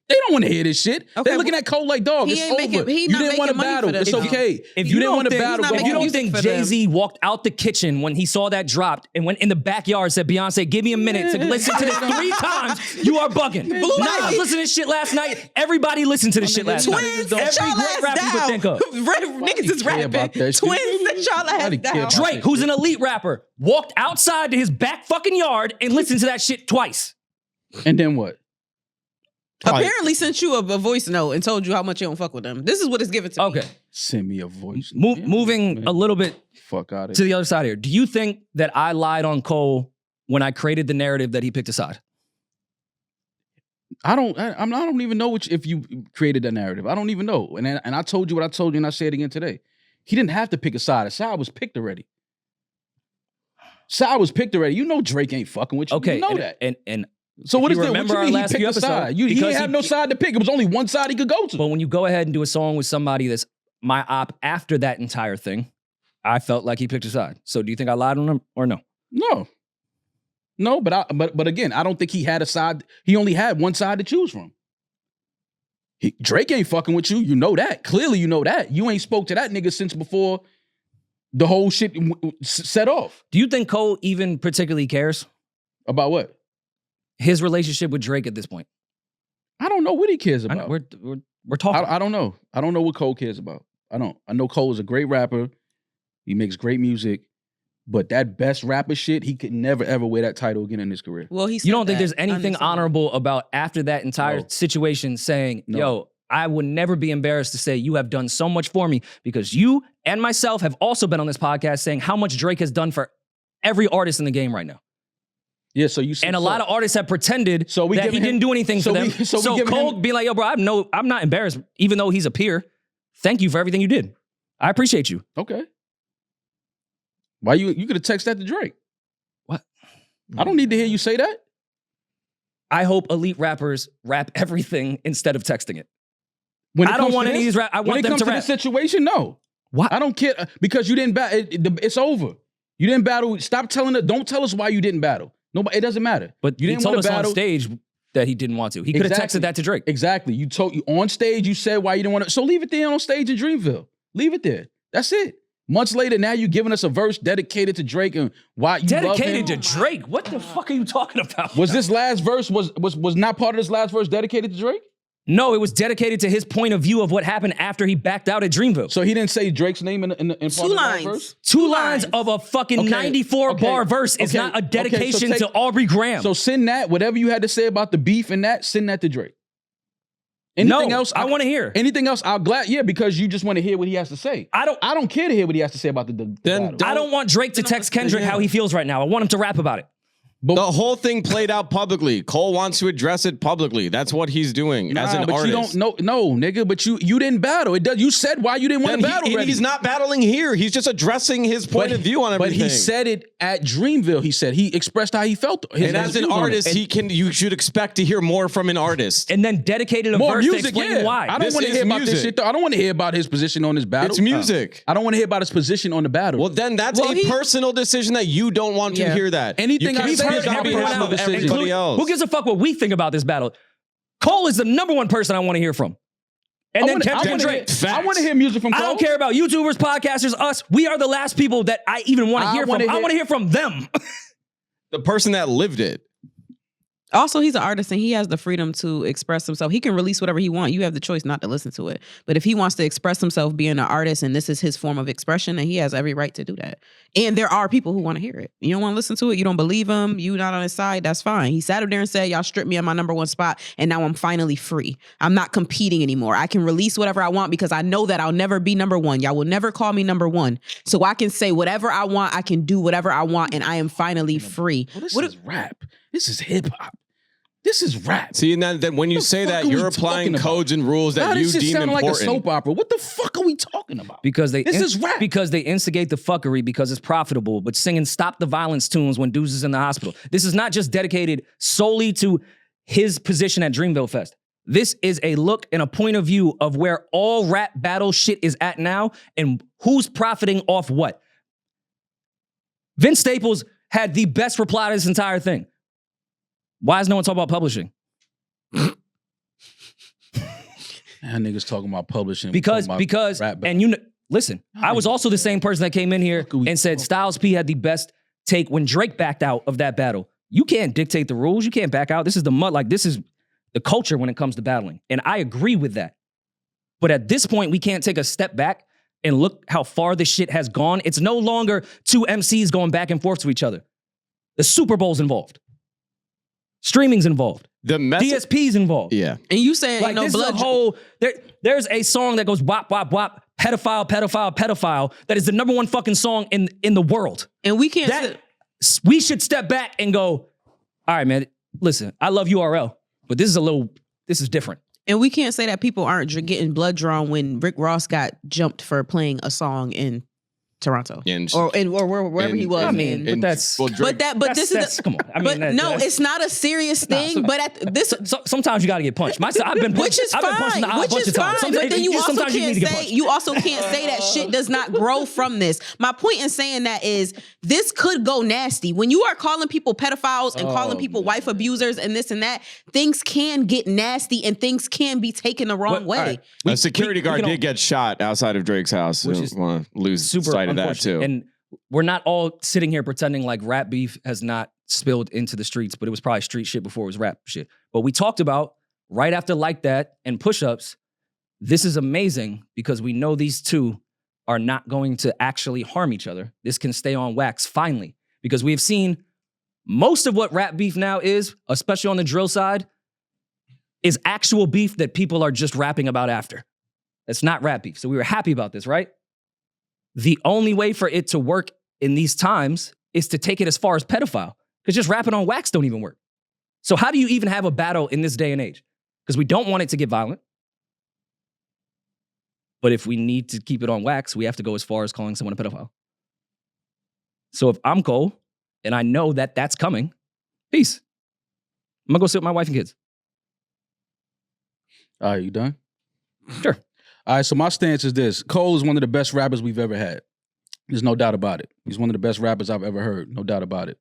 they don't want to hear this shit. Okay, They looking at Cole like, dog, he it's ain't over. making- he you not didn't want to making money battle. for them, It's though. okay. If you didn't don't want to think- battle. He's not go If you making home. don't music think for them. Jay-Z walked out the kitchen when he saw that dropped and went in the backyard said, Beyonce, give me a minute to listen to this 3 times, you are bugging. Nah, I was listening to this shit last night. Everybody listened to this shit last night. Twins, Every sit y'all great ass rapper you could down. think of. Niggas is care about rapping. that shit. Twins, sit y'all ass Nobody care down. about Drake, who's an elite rapper, walked outside to his back fucking yard and listened to that shit twice. And then what? Apparently sent you a voice note and told you how much you don't fuck with them. This is what it's given to me. Okay. Send me a voice. Moving a little bit Fuck out of to here. the other side here. Do you think that I lied on Cole when I created the narrative that he picked a side? I don't even know if you created that narrative. I don't even know. And I told you what I told you, and I say it again today. He didn't have to pick a side. A side was picked already. Side was picked already. You know Drake ain't fucking with you. Okay, you know that. And so what is that? remember What you our mean last he few picked a side? episodes? He Because didn't have no side to pick. It was only one side he could go to. But when you go ahead and do a song with somebody that's my op after that entire thing, I felt like he picked a side. So do you think I lied on him or no? No, but again, I don't think he had a side. He only had one side to choose from. Drake ain't fucking with you. You know that. Clearly, you know that. You ain't spoke to that nigga since before the whole shit set off. Do you think Cole even particularly cares about what? His relationship with Drake at this point? I don't know what he cares about. We're talking. I don't know. I don't know what Cole cares about. I don't. I know Cole is a great rapper. He makes great music. But that best rapper shit, he could never, ever wear that title again in his career. Well, you don't think there's anything honorable about after that entire situation saying, yo, I would never be embarrassed to say you have done so much for me, because you and myself have also been on this podcast saying how much Drake has done for every artist in the game right now. Yeah, so you and a lot of artists have pretended that he didn't do anything for them. So Cole be like, yo, bro, I'm not embarrassed, even though he's a peer. Thank you for everything you did. I appreciate you. Okay. Why you could have texted that to Drake? What? I don't need to hear you say that. I hope elite rappers rap everything instead of texting it. I don't want any of these rap. I want them to rap. When it comes to this situation, no. What? I don't care because you didn't battle. It's over. You didn't battle. Stop telling it. Don't tell us why you didn't battle. Nobody. It doesn't matter. But you didn't told us on stage that he didn't want to. He could have texted that to Drake. Exactly. You told you on stage. You said why you didn't want to. So leave it there on stage in Dreamville. Leave it there. That's it. Months later, now you're giving us a verse dedicated to Drake and why you dedicated to Drake. What the fuck are you talking about? Was this last verse was not part of this last verse dedicated to Drake? No, it was dedicated to his point of view of what happened after he backed out at Dreamville. So he didn't say Drake's name in part of the last verse? Two lines of a fucking 94-bar verse is not a dedication to Aubrey Graham. So send that, whatever you had to say about the beef and that, send that to Drake. Anything else? I want to hear. Anything else? I'm glad. Yeah, because you just want to hear what he has to say. I don't care to hear what he has to say about the battle. I don't want Drake to text Kendrick how he feels right now. I want him to rap about it. But the whole thing played out publicly. Cole wants to address it publicly. That's what he's doing as an artist. You don't no, nigga. But you didn't battle. It does. You said why you didn't want to battle. He's not battling here. He's just addressing his point of view on everything. But he said it at Dreamville. He said he expressed how he felt. And as an artist, you should expect to hear more from an artist. And then dedicated a verse to explain why. I don't want to hear about this shit though. I don't want to hear about his position on this battle. It's music. I don't want to hear about his position on the battle. Well, then that's a personal decision that you don't want to hear that. Anything I say is everyone else. Everybody else. Who gives a fuck what we think about this battle? Cole is the number one person I want to hear from. And then Kendrick and Drake. I want to hear music from Cole. I don't care about YouTubers, podcasters, us. We are the last people that I even want to hear from. I want to hear from them. The person that lived it. Also, he's an artist and he has the freedom to express himself. He can release whatever he wants. You have the choice not to listen to it. But if he wants to express himself being an artist and this is his form of expression, then he has every right to do that. And there are people who want to hear it. You don't want to listen to it. You don't believe him. You not on his side. That's fine. He sat up there and said, y'all stripped me of my number one spot and now I'm finally free. I'm not competing anymore. I can release whatever I want because I know that I'll never be number one. Y'all will never call me number one. So I can say whatever I want. I can do whatever I want and I am finally free. Well, this is rap. This is hip hop. This is rap. See, and then when you say that, you're applying codes and rules that you deem important. Like a soap opera. What the fuck are we talking about? Because this is rap. Because they instigate the fuckery because it's profitable, but singing "Stop the Violence" tunes when Deuce is in the hospital. This is not just dedicated solely to his position at Dreamville Fest. This is a look and a point of view of where all rap battle shit is at now and who's profiting off what. Vince Staples had the best reply to this entire thing. Why is no one talking about publishing? That niggas talking about publishing. Because, and you know, listen, I was also the same person that came in here and said Styles P had the best take when Drake backed out of that battle. You can't dictate the rules. You can't back out. This is this is the culture when it comes to battling. And I agree with that. But at this point, we can't take a step back and look how far this shit has gone. It's no longer two MCs going back and forth to each other. The Super Bowl's involved. Streaming's involved. DSP's involved. Yeah. And you saying like this is a whole there's a song that goes wop, wop, wop, pedophile, pedophile, pedophile, that is the number one fucking song in the world. And we can't we should step back and go, all right, man, listen, I love URL. But this is different. And we can't say that people aren't getting blood drawn when Rick Ross got jumped for playing a song in Toronto or wherever he was. But that's this is come on. I mean, it's not a serious thing. But at this, sometimes you got to get punched. I've been punched. Which is fine. But then you also can't say that shit does not grow from this. My point in saying that is this could go nasty when you are calling people pedophiles and calling people wife abusers and this and that. Things can get nasty and things can be taken the wrong way. Right. A security guard did get shot outside of Drake's house. Which is want to lose sight of that too. And we're not all sitting here pretending like rap beef has not spilled into the streets, but it was probably street shit before it was rap shit. But we talked about right after Like That and Push-Ups, this is amazing because we know these two are not going to actually harm each other. This can stay on wax finally because we have seen most of what rap beef now is, especially on the drill side, is actual beef that people are just rapping about after. It's not rap beef. So we were happy about this, right? The only way for it to work in these times is to take it as far as Pedophile, because just rapping on wax don't even work. So how do you even have a battle in this day and age? Because we don't want it to get violent. But if we need to keep it on wax, we have to go as far as calling someone a pedophile. So if I'm Cole and I know that that's coming, peace. I'm gonna go sit with my wife and kids. All right, you done? Sure. All right, so my stance is this. Cole is one of the best rappers we've ever had. There's no doubt about it. He's one of the best rappers I've ever heard. No doubt about it.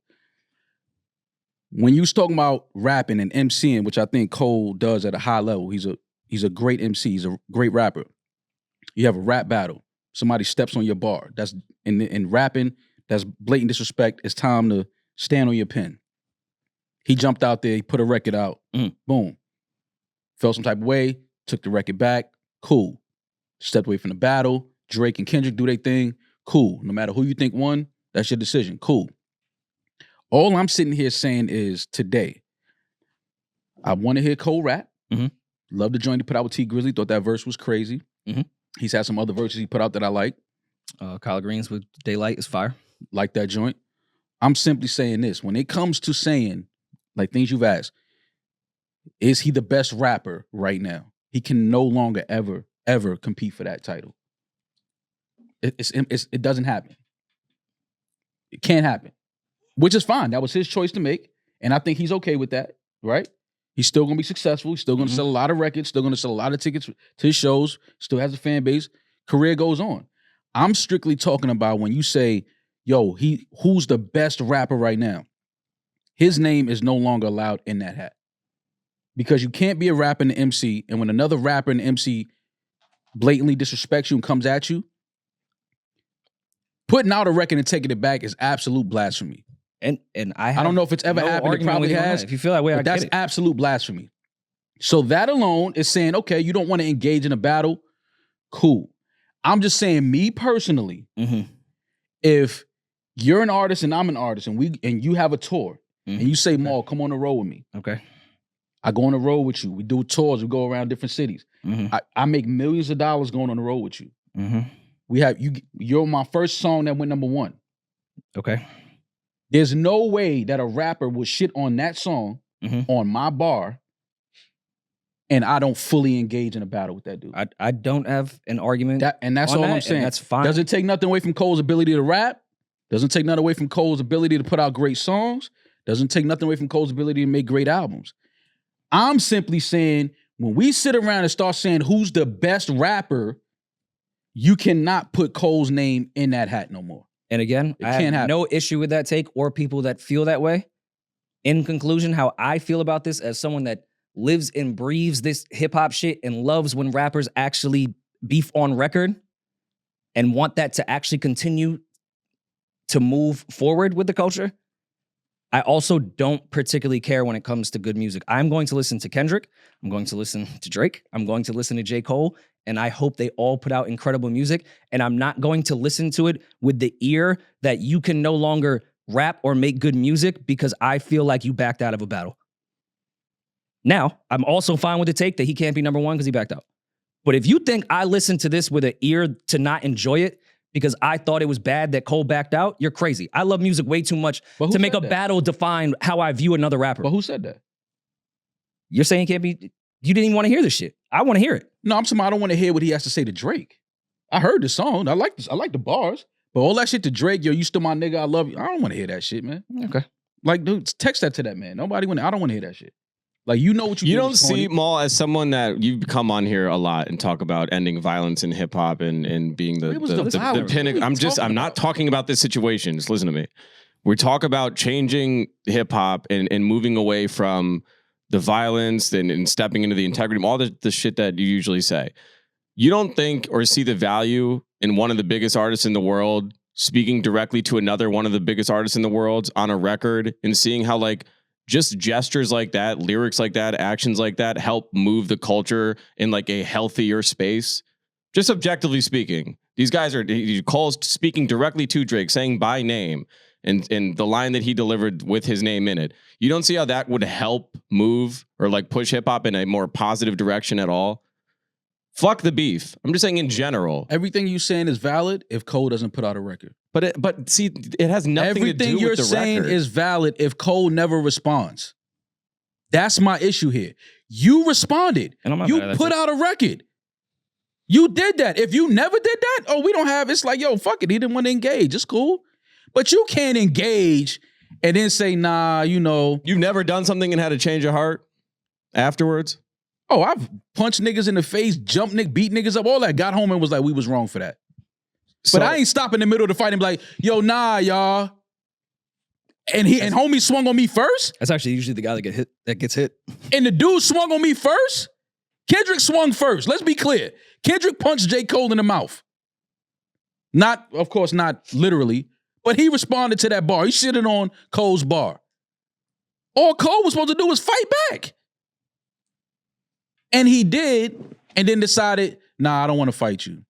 When you're talking about rapping and MCing, which I think Cole does at a high level, he's a great MC. He's a great rapper. You have a rap battle. Somebody steps on your bar. That's in rapping, that's blatant disrespect. It's time to stand on your pen. He jumped out there, he put a record out. Boom. Felt some type of way, took the record back. Cool. Stepped away from the battle. Drake and Kendrick do their thing. Cool. No matter who you think won, that's your decision. Cool. All I'm sitting here saying is today, I want to hear Cole rap. Love the joint he put out with T Grizzly. Thought that verse was crazy. He's had some other verses he put out that I like. Kyle Green's with Daylight is fire. Like that joint. I'm simply saying this. When it comes to saying, like things you've asked, is he the best rapper right now? He can no longer ever compete for that title. It doesn't happen. It can't happen. Which is fine. That was his choice to make. And I think he's okay with that, right? He's still going to be successful. He's still going to sell a lot of records, still going to sell a lot of tickets to his shows, still has a fan base. Career goes on. I'm strictly talking about when you say, yo, who's the best rapper right now? His name is no longer allowed in that hat. Because you can't be a rapper and an MC, and when another rapper and MC blatantly disrespects you and comes at you, putting out a record and taking it back is absolute blasphemy. And I don't know if it's ever happened. It probably has. If you feel that way, that's absolute blasphemy. So that alone is saying, okay, you don't want to engage in a battle. Cool. I'm just saying, me personally, if you're an artist and I'm an artist and you have a tour and you say, Maul, come on the road with me. Okay. I go on the road with you. We do tours. We go around different cities. I make millions of dollars going on the road with you. We have you're my first song that went #1. Okay. There's no way that a rapper would shit on that song on my bar and I don't fully engage in a battle with that dude. I don't have an argument. That's all I'm saying. That's fine. Doesn't take nothing away from Cole's ability to rap. Doesn't take nothing away from Cole's ability to put out great songs. Doesn't take nothing away from Cole's ability to make great albums. I'm simply saying, when we sit around and start saying who's the best rapper, you cannot put Cole's name in that hat no more. And again, I have no issue with that take or people that feel that way. In conclusion, how I feel about this as someone that lives and breathes this hip hop shit and loves when rappers actually beef on record and want that to actually continue to move forward with the culture. I also don't particularly care when it comes to good music. I'm going to listen to Kendrick. I'm going to listen to Drake. I'm going to listen to J. Cole. And I hope they all put out incredible music. And I'm not going to listen to it with the ear that you can no longer rap or make good music because I feel like you backed out of a battle. Now, I'm also fine with the take that he can't be #1 because he backed out. But if you think I listened to this with an ear to not enjoy it because I thought it was bad that Cole backed out, you're crazy. I love music way too much to make a battle define how I view another rapper. But who said that? You're saying it can't be. You didn't even want to hear this shit. I want to hear it. No, I'm saying I don't want to hear what he has to say to Drake. I heard the song. I like this. I like the bars. But all that shit to Drake, yo, you still my nigga, I love you. I don't want to hear that shit, man. Okay. Like, dude, text that to that man. I don't want to hear that shit. Like, you know what you You don't see Maul as someone that you've come on here a lot and talk about ending violence in hip hop and being the pinnacle. I'm not talking about this situation. Just listen to me. We talk about changing hip hop and moving away from the violence and stepping into the integrity, all the shit that you usually say. You don't think or see the value in one of the biggest artists in the world speaking directly to another one of the biggest artists in the world on a record and seeing how like just gestures like that, lyrics like that, actions like that help move the culture in like a healthier space? Just objectively speaking, these guys are Cole's speaking directly to Drake, saying by name and the line that he delivered with his name in it. You don't see how that would help move or like push hip hop in a more positive direction at all? Fuck the beef. I'm just saying in general. Everything you saying is valid if Cole doesn't put out a record. But see, it has nothing to do with the record. Everything you're saying is valid if Cole never responds. That's my issue here. You responded. And you put out a record. You did that. If you never did that, we don't have, it's like, yo, fuck it. He didn't want to engage. It's cool. But you can't engage and then say, nah, you know. You've never done something and had a change of heart afterwards? Oh, I've punched niggas in the face, jumped beat niggas up, all that. Got home and was like, we was wrong for that. But I ain't stop in the middle of the fight and be like, yo, nah, y'all. And homie swung on me first. That's actually usually the guy that gets hit. And the dude swung on me first. Kendrick swung first. Let's be clear. Kendrick punched J. Cole in the mouth. Not, of course, not literally, but he responded to that bar. He shitted on Cole's bar. All Cole was supposed to do was fight back. And he did, and then decided, nah, I don't want to fight you.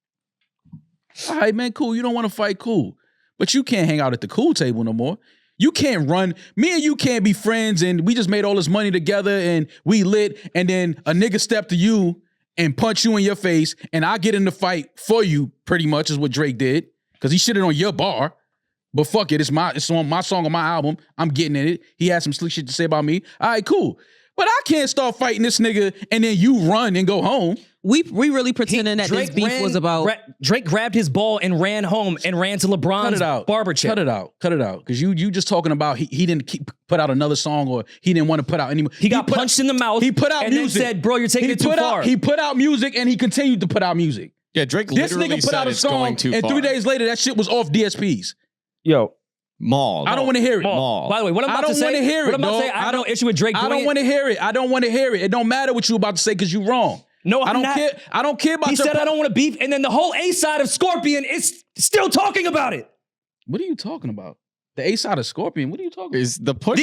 All right, man, cool. You don't want to fight, cool. But you can't hang out at the cool table no more. You can't run. Me and you can't be friends, and we just made all this money together, and we lit, and then a nigga step to you and punch you in your face, and I get in the fight for you, pretty much, is what Drake did, because he shitted on your bar. But fuck it, it's on my song on my album. I'm getting in it. He had some slick shit to say about me. All right, cool. But I can't start fighting this nigga and then you run and go home. We really pretending that this beef was about... Drake grabbed his ball and ran home and ran to LeBron's barber chair. Cut it out. Because you just talking about he didn't put out another song or he didn't want to put out any more. He got punched in the mouth. He put out and music. Then said, bro, you're taking it too far. He put out music and he continued to put out music. Yeah, Drake literally this nigga put out a song and 3 days later that shit was off DSPs. Yo. Maul. I don't want to hear it. Maul. By the way, what I'm about to say, I have no issue with Drake doing it. I don't want to hear it. I don't want to hear it. It don't matter what you about to say because you wrong. No, I don't care. I don't care about He said I don't want to beef, and then the whole A side of Scorpion is still talking about it. What are you talking about? The A side of Scorpion? What are you talking about? Is the Pusha.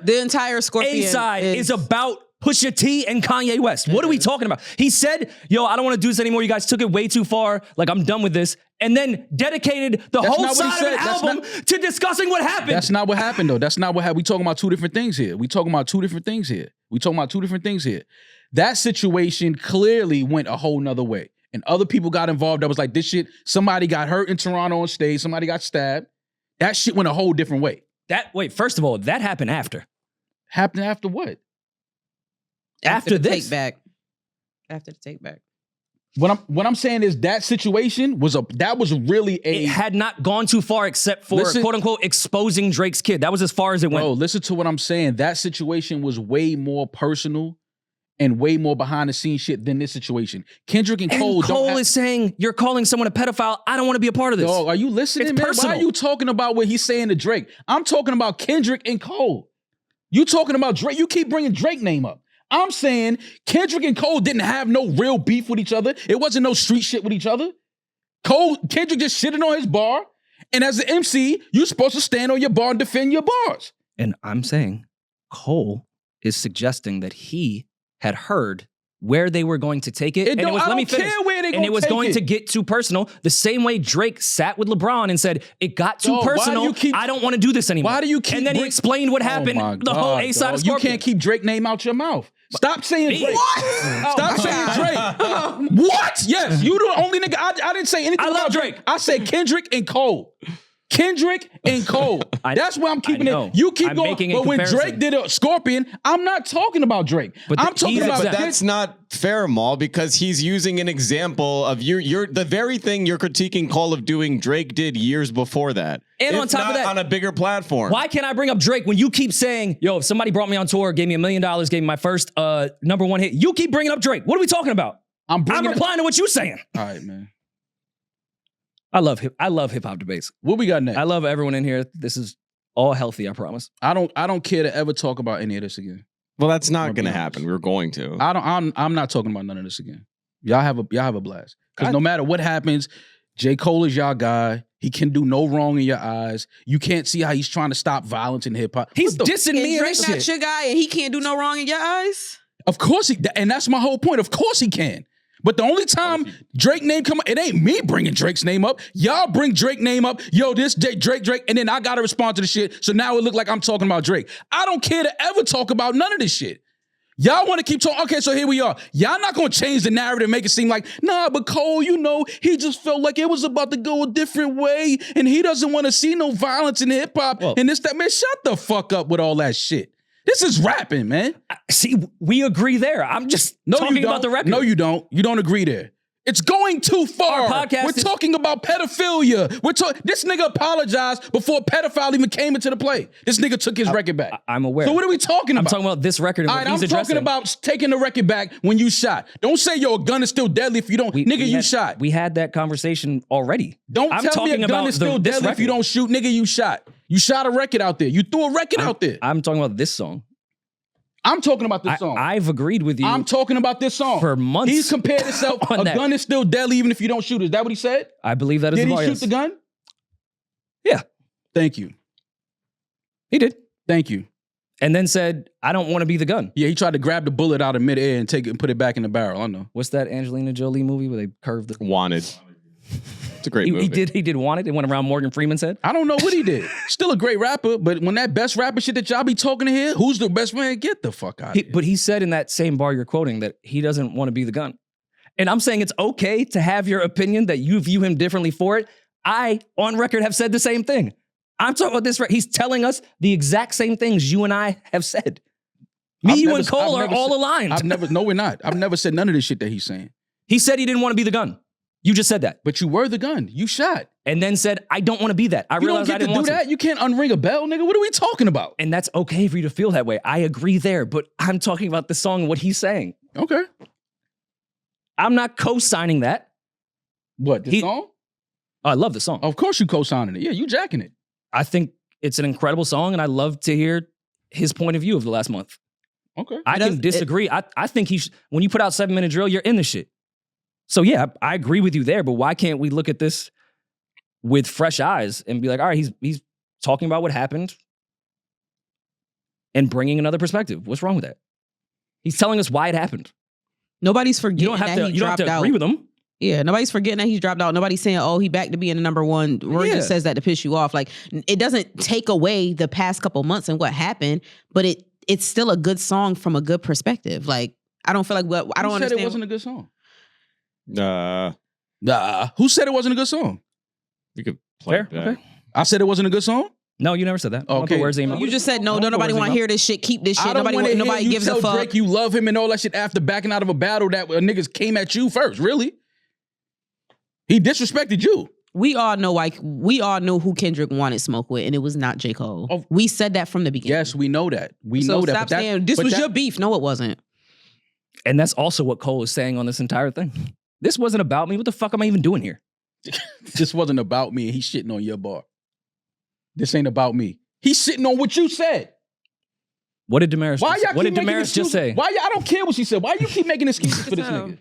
The entire Scorpion A side is about Pusha T and Kanye West. What are we talking about? He said, yo, I don't want to do this anymore. You guys took it way too far. Like, I'm done with this. And then dedicated the whole side of an album to discussing what happened. That's not what happened, though. That's not what happened. We talking about two different things here. That situation clearly went a whole nother way. And other people got involved that was like, this shit, somebody got hurt in Toronto on stage. Somebody got stabbed. That shit went a whole different way. First of all, that happened after. Happened after what? After this. After the take back. What I'm saying is that situation was really It had not gone too far except for quote unquote exposing Drake's kid. That was as far as it went. Bro, listen to what I'm saying. That situation was way more personal and way more behind the scenes shit than this situation. Kendrick and Cole is saying you're calling someone a pedophile. I don't want to be a part of this. Dog, are you listening, it's man? Personal. Why are you talking about what he's saying to Drake? I'm talking about Kendrick and Cole. You talking about Drake? You keep bringing Drake name up. I'm saying Kendrick and Cole didn't have no real beef with each other. It wasn't no street shit with each other. Kendrick just shitted on his bar. And as an MC, you're supposed to stand on your bar and defend your bars. And I'm saying Cole is suggesting that he had heard where they were going to take it. Let me finish. And it was going to get too personal. The same way Drake sat with LeBron and said, it got too personal. I don't want to do this anymore. Why do you keep... And then he explained what happened. The whole A side of Scorpion. You can't keep Drake name out your mouth. Stop saying Drake. What? Stop saying Drake. What? Yes, you the only nigga. I didn't say anything about Drake. I said Kendrick and Cole. Kendrick and Cole. That's where I'm keeping it. You keep going. But when Drake did a Scorpion, I'm not talking about Drake. I'm talking about. But that's not fair, Maul, because he's using an example of you're the very thing you're critiquing Cole of doing. Drake did years before that, and on top of that, on a bigger platform. Why can't I bring up Drake when you keep saying, "Yo, if somebody brought me on tour, gave me $1 million, gave me my first #1 hit," you keep bringing up Drake. What are we talking about? I'm replying to what you're saying. All right, man. I love hip hop debates. What we got next? I love everyone in here. This is all healthy, I promise. I don't care to ever talk about any of this again. Well, that's not going to happen. We're going to. I'm not talking about none of this again. Y'all have a blast. Because no matter what happens, J. Cole is y'all guy. He can do no wrong in your eyes. You can't see how he's trying to stop violence in hip hop. He's dissing me and Drake's not your guy, and he can't do no wrong in your eyes. Of course and that's my whole point. Of course he can. But the only time Drake name come up, it ain't me bringing Drake's name up. Y'all bring Drake name up. Yo, this Drake, and then I got to respond to the shit. So now it look like I'm talking about Drake. I don't care to ever talk about none of this shit. Y'all want to keep talking. Okay, so here we are. Y'all not going to change the narrative and make it seem like, nah, but Cole, he just felt like it was about to go a different way, and he doesn't want to see no violence in hip hop and this, that. Man, shut the fuck up with all that shit. This is rapping, man. See, we agree there. I'm just talking about the record. No, you don't. You don't agree there. It's going too far. We're talking about pedophilia. This nigga apologized before Pedophile even came into the play. This nigga took his record back. I'm aware. So what are we talking about? I'm talking about this record. And I'm talking about taking the record back when you shot. Don't say, yo, a gun is still deadly if you don't. You shot. We had that conversation already. Don't tell me a gun is still deadly if you don't shoot. Nigga, you shot. You shot a record out there. You threw a record out there. I'm talking about this song. I'm talking about this song. I've agreed with you. I'm talking about this song. For months. He's compared himself. A gun is still deadly even if you don't shoot. Is that what he said? I believe that is the bar. Did he shoot the gun? Yeah. Thank you. He did. Thank you. And then said, I don't want to be the gun. Yeah, he tried to grab the bullet out of midair and take it and put it back in the barrel. I know. What's that Angelina Jolie movie where they curved the... Wanted. It's a great movie. He did Wanted. It went around Morgan Freeman's head. I don't know what he did. Still a great rapper, but when that best rapper shit that y'all be talking to here, who's the best man? Get the fuck out of here. But he said in that same bar you're quoting that he doesn't want to be the gun. And I'm saying it's okay to have your opinion that you view him differently for it. I, on record, have said the same thing. I'm talking about this. He's telling us the exact same things you and I have said. You and Cole are all aligned. No, we're not. I've never said none of this shit that he's saying. He said he didn't want to be the gun. You just said that. But you were the gun. You shot. And then said, I don't want to be that. I realized I didn't want to. You can't unring a bell, nigga. What are we talking about? And that's okay for you to feel that way. I agree there, but I'm talking about the song and what he's saying. Okay. I'm not co-signing that. What, the song? I love the song. Of course you co-signing it. Yeah, you jacking it. I think it's an incredible song, and I love to hear his point of view of the last month. Okay. I can disagree. I think when you put out 7 Minute Drill, you're in the shit. So yeah, I agree with you there, but why can't we look at this with fresh eyes and be like, all right, he's talking about what happened and bringing another perspective. What's wrong with that? He's telling us why it happened. Nobody's forgetting you don't have to agree with him. Yeah, nobody's forgetting that he's dropped out. Nobody's saying, oh, he back to being the #1. Rory just says that to piss you off. Like, it doesn't take away the past couple months and what happened, but it's still a good song from a good perspective. Like, I don't feel like I don't understand. Who said it wasn't a good song? Nah. Who said it wasn't a good song? We could play it back. Okay. I said it wasn't a good song? No, you never said that. Okay. You just said no. Don't nobody want to hear this shit. Keep this shit. Nobody gives a fuck. Drake you love him and all that shit after backing out of a battle that niggas came at you first. Really? He disrespected you. We all know who Kendrick wanted smoke with, and it was not J. Cole. Oh. We said that from the beginning. Yes, we know that. We know that. Stop saying this was your beef. No, it wasn't. And that's also what Cole is saying on this entire thing. This wasn't about me. What the fuck am I even doing here? This wasn't about me, and he's shitting on your bar. This ain't about me. He's sitting on what you said. What did Damaris just say? I don't care what she said. Why you keep making excuses for this nigga?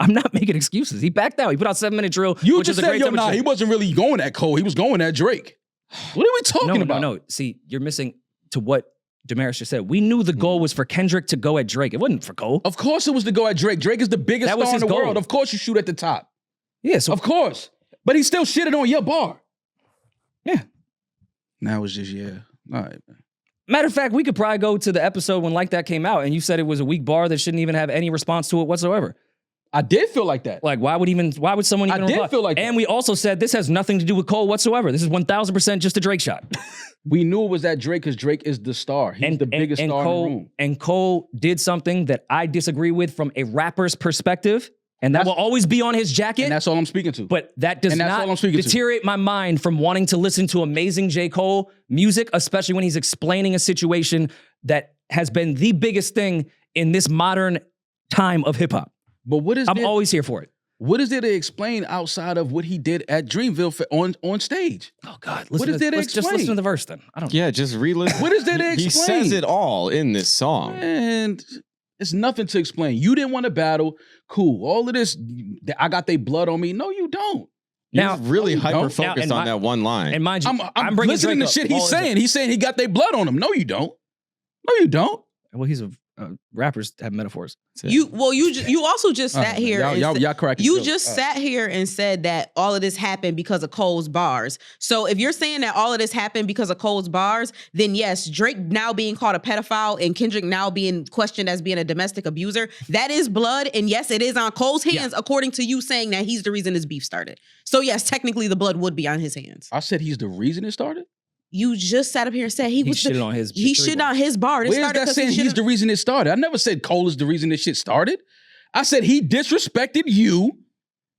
I'm not making excuses. He backed out. He put out 7 Minute Drill. You just said, he wasn't really going at Cole. He was going at Drake. What are we talking about? No. See, you're missing to what Damaris just said. We knew the goal was for Kendrick to go at Drake. It wasn't for Cole. Of course it was to go at Drake. Drake is the biggest star in the world. Of course you shoot at the top. Yeah, so of course. But he still shitted on your bar. Yeah. Now it's just, all right, man. Matter of fact, we could probably go to the episode when Like That came out and you said it was a weak bar that shouldn't even have any response to it whatsoever. I did feel like that. Like, why would someone even reply? I did feel like that. And we also said this has nothing to do with Cole whatsoever. This is 1,000% just a Drake shot. We knew it was that Drake because Drake is the star. He's the biggest star Cole, in the room. And Cole did something that I disagree with from a rapper's perspective, and that will always be on his jacket. And that's all I'm speaking to. But that does not deteriorate my mind from wanting to listen to amazing J. Cole music, especially when he's explaining a situation that has been the biggest thing in this modern time of hip hop. But I'm always here for it. What is there to explain outside of what he did at Dreamville on stage? Oh God! What is there to explain? Just listen to the verse then. I don't. Yeah, just re-listen. What is there to explain? He says it all in this song. And it's nothing to explain. You didn't want to battle. Cool. All of this, I got they blood on me. No, you don't. Now, really hyper-focused on that one line. And mind you, I'm listening to shit he's saying. He's saying he got their blood on him. No, you don't. No, you don't. Well, he's rappers have metaphors. You also just sat here. Y'all cracking. You just sat here and said that all of this happened because of Cole's bars. So if you're saying that all of this happened because of Cole's bars, then yes, Drake now being called a pedophile and Kendrick now being questioned as being a domestic abuser, that is blood. And yes, it is on Cole's hands, according to you saying that he's the reason this beef started. So yes, technically the blood would be on his hands. I said he's the reason it started? You just sat up here and said he shitted on his. He shitted on his bar. Where's that saying he's the reason it started? I never said Cole is the reason this shit started. I said he disrespected you.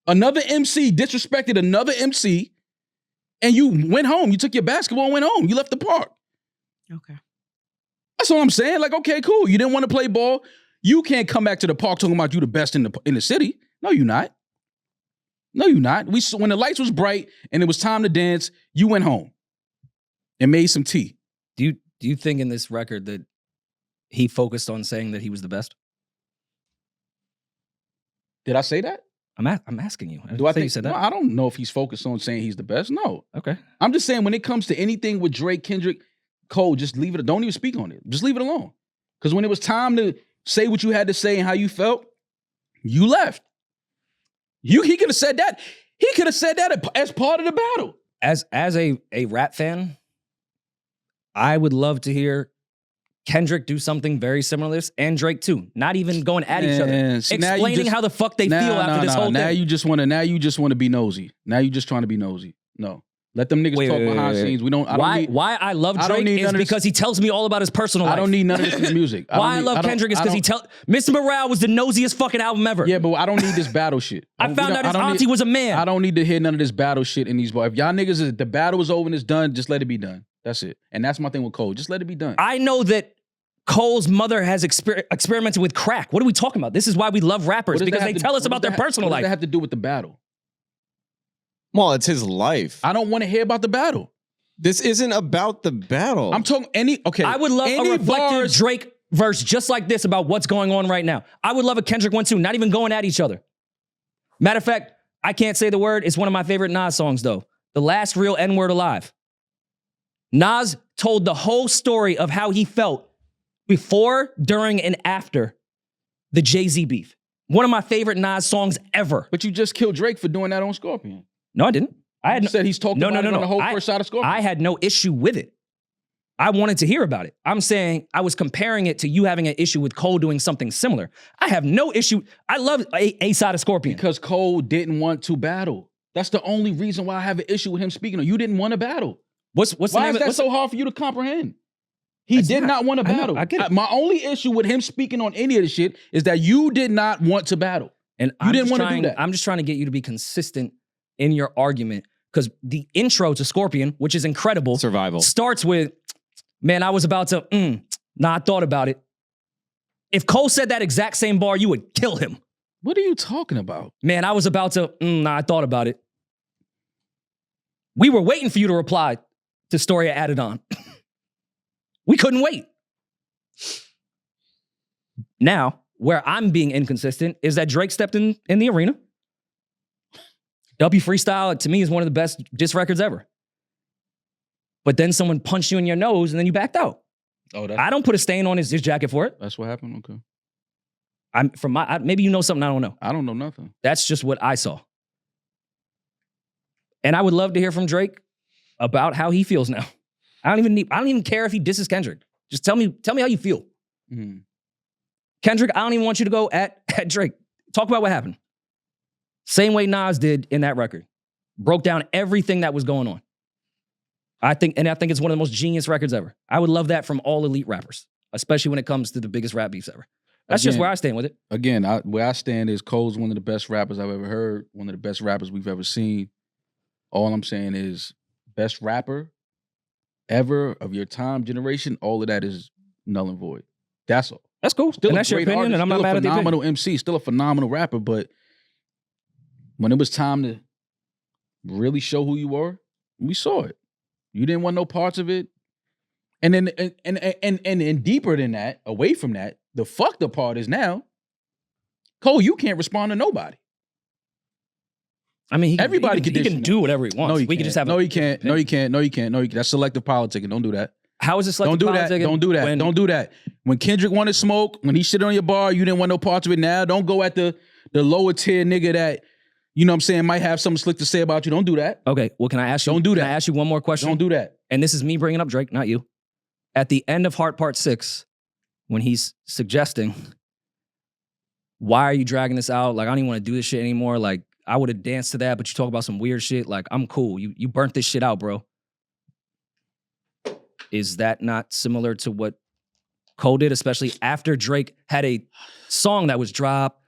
Another MC disrespected another MC, and you went home. You took your basketball and went home. You left the park. Okay. That's all I'm saying. Like, okay, cool. You didn't want to play ball. You can't come back to the park talking about you the best in the city. No, you're not. No, you're not. When the lights was bright and it was time to dance, you went home and made some tea. Do you think in this record that he focused on saying that he was the best? Did I say that? I'm asking you. Do I think you said that? No, I don't know if he's focused on saying he's the best. No. Okay. I'm just saying when it comes to anything with Drake, Kendrick, Cole, just leave it. Don't even speak on it. Just leave it alone. Because when it was time to say what you had to say and how you felt, you left. He could have said that. He could have said that as part of the battle. As a rap fan, I would love to hear Kendrick do something very similar to this, and Drake too. Not even going at each other, explaining how the fuck they feel after this whole thing. Now you just want to be nosy. Now you just trying to be nosy. No, let them niggas talk behind scenes. Why I love Drake is because he tells me all about his personal life. I don't need none of this in the music. Why I love Kendrick is because Mr. Morale was the nosiest fucking album ever. Yeah, but I don't need this battle shit. I found out his auntie was a man. I don't need to hear none of this battle shit in these bars. If y'all niggas, the battle is over and it's done, just let it be done. That's it. And that's my thing with Cole. Just let it be done. I know that Cole's mother has experimented with crack. What are we talking about? This is why we love rappers, because they tell us about their personal life. What does that have to do with the battle? Well, it's his life. I don't want to hear about the battle. This isn't about the battle. I'm talking I would love a reflective Drake verse just like this about what's going on right now. I would love a Kendrick one too, not even going at each other. Matter of fact, I can't say the word. It's one of my favorite Nas songs though. The last real N-word alive. Nas told the whole story of how he felt before, during, and after the Jay-Z beef. One of my favorite Nas songs ever. But you just killed Drake for doing that on Scorpion. No, I didn't. You said he's talking about it on the whole first side of Scorpion. I had no issue with it. I wanted to hear about it. I'm saying I was comparing it to you having an issue with Cole doing something similar. I have no issue. I love A side of Scorpion. Because Cole didn't want to battle. That's the only reason why I have an issue with him speaking on. You didn't want to battle. Why is that so hard for you to comprehend? He did not want to battle. I get it. My only issue with him speaking on any of the shit is that you did not want to battle. And you didn't want to do that. I'm just trying to get you to be consistent in your argument, because the intro to Scorpion, which is incredible, Survival, starts with, man, I was about to, I thought about it. If Cole said that exact same bar, you would kill him. What are you talking about? Man, I was about to, I thought about it. We were waiting for you to reply to story I added on. We couldn't wait. Now, where I'm being inconsistent is that Drake stepped in the arena. W Freestyle, to me, is one of the best diss records ever. But then someone punched you in your nose and then you backed out. I don't put a stain on his jacket for it. That's what happened? Okay. Maybe you know something I don't know. I don't know nothing. That's just what I saw. And I would love to hear from Drake about how he feels now. I don't even care if he disses Kendrick. Just tell me how you feel. Mm-hmm. Kendrick, I don't even want you to go at Drake. Talk about what happened. Same way Nas did in that record. Broke down everything that was going on. I think it's one of the most genius records ever. I would love that from all elite rappers, especially when it comes to the biggest rap beefs ever. That's just where I stand with it. Again, where I stand is Cole's one of the best rappers I've ever heard, one of the best rappers we've ever seen. All I'm saying is best rapper ever of your time, generation, all of that is null and void. That's all. That's cool. Still and a that's your great opinion, artist, and I'm not mad at the opinion. phenomenal MC, still a phenomenal rapper, but when it was time to really show who you were, we saw it. You didn't want no parts of it. And then and deeper than that, away from that, the fucked up part is now, Cole, you can't respond to nobody. I mean, everybody can do whatever he wants. No, he can't. No, he can't. No, he can't. No, he can't. No, he can't. That's selective politicking. Don't do that. How is it selective politicking? Don't do that. Don't do that. When Kendrick wanted smoke, when he shit on your bar, you didn't want no parts of it. Now, don't go at the lower tier nigga that, you know what I'm saying, might have something slick to say about you. Don't do that. Okay, well, can I ask you? Don't do that. Can I ask you one more question? Don't do that. And this is me bringing up Drake, not you. At the end of Heart Part 6, when he's suggesting, why are you dragging this out? Like, I don't even want to do this shit anymore. Like, I would have danced to that, but you talk about some weird shit. Like, I'm cool. You burnt this shit out, bro. Is that not similar to what Cole did, especially after Drake had a song that was drop,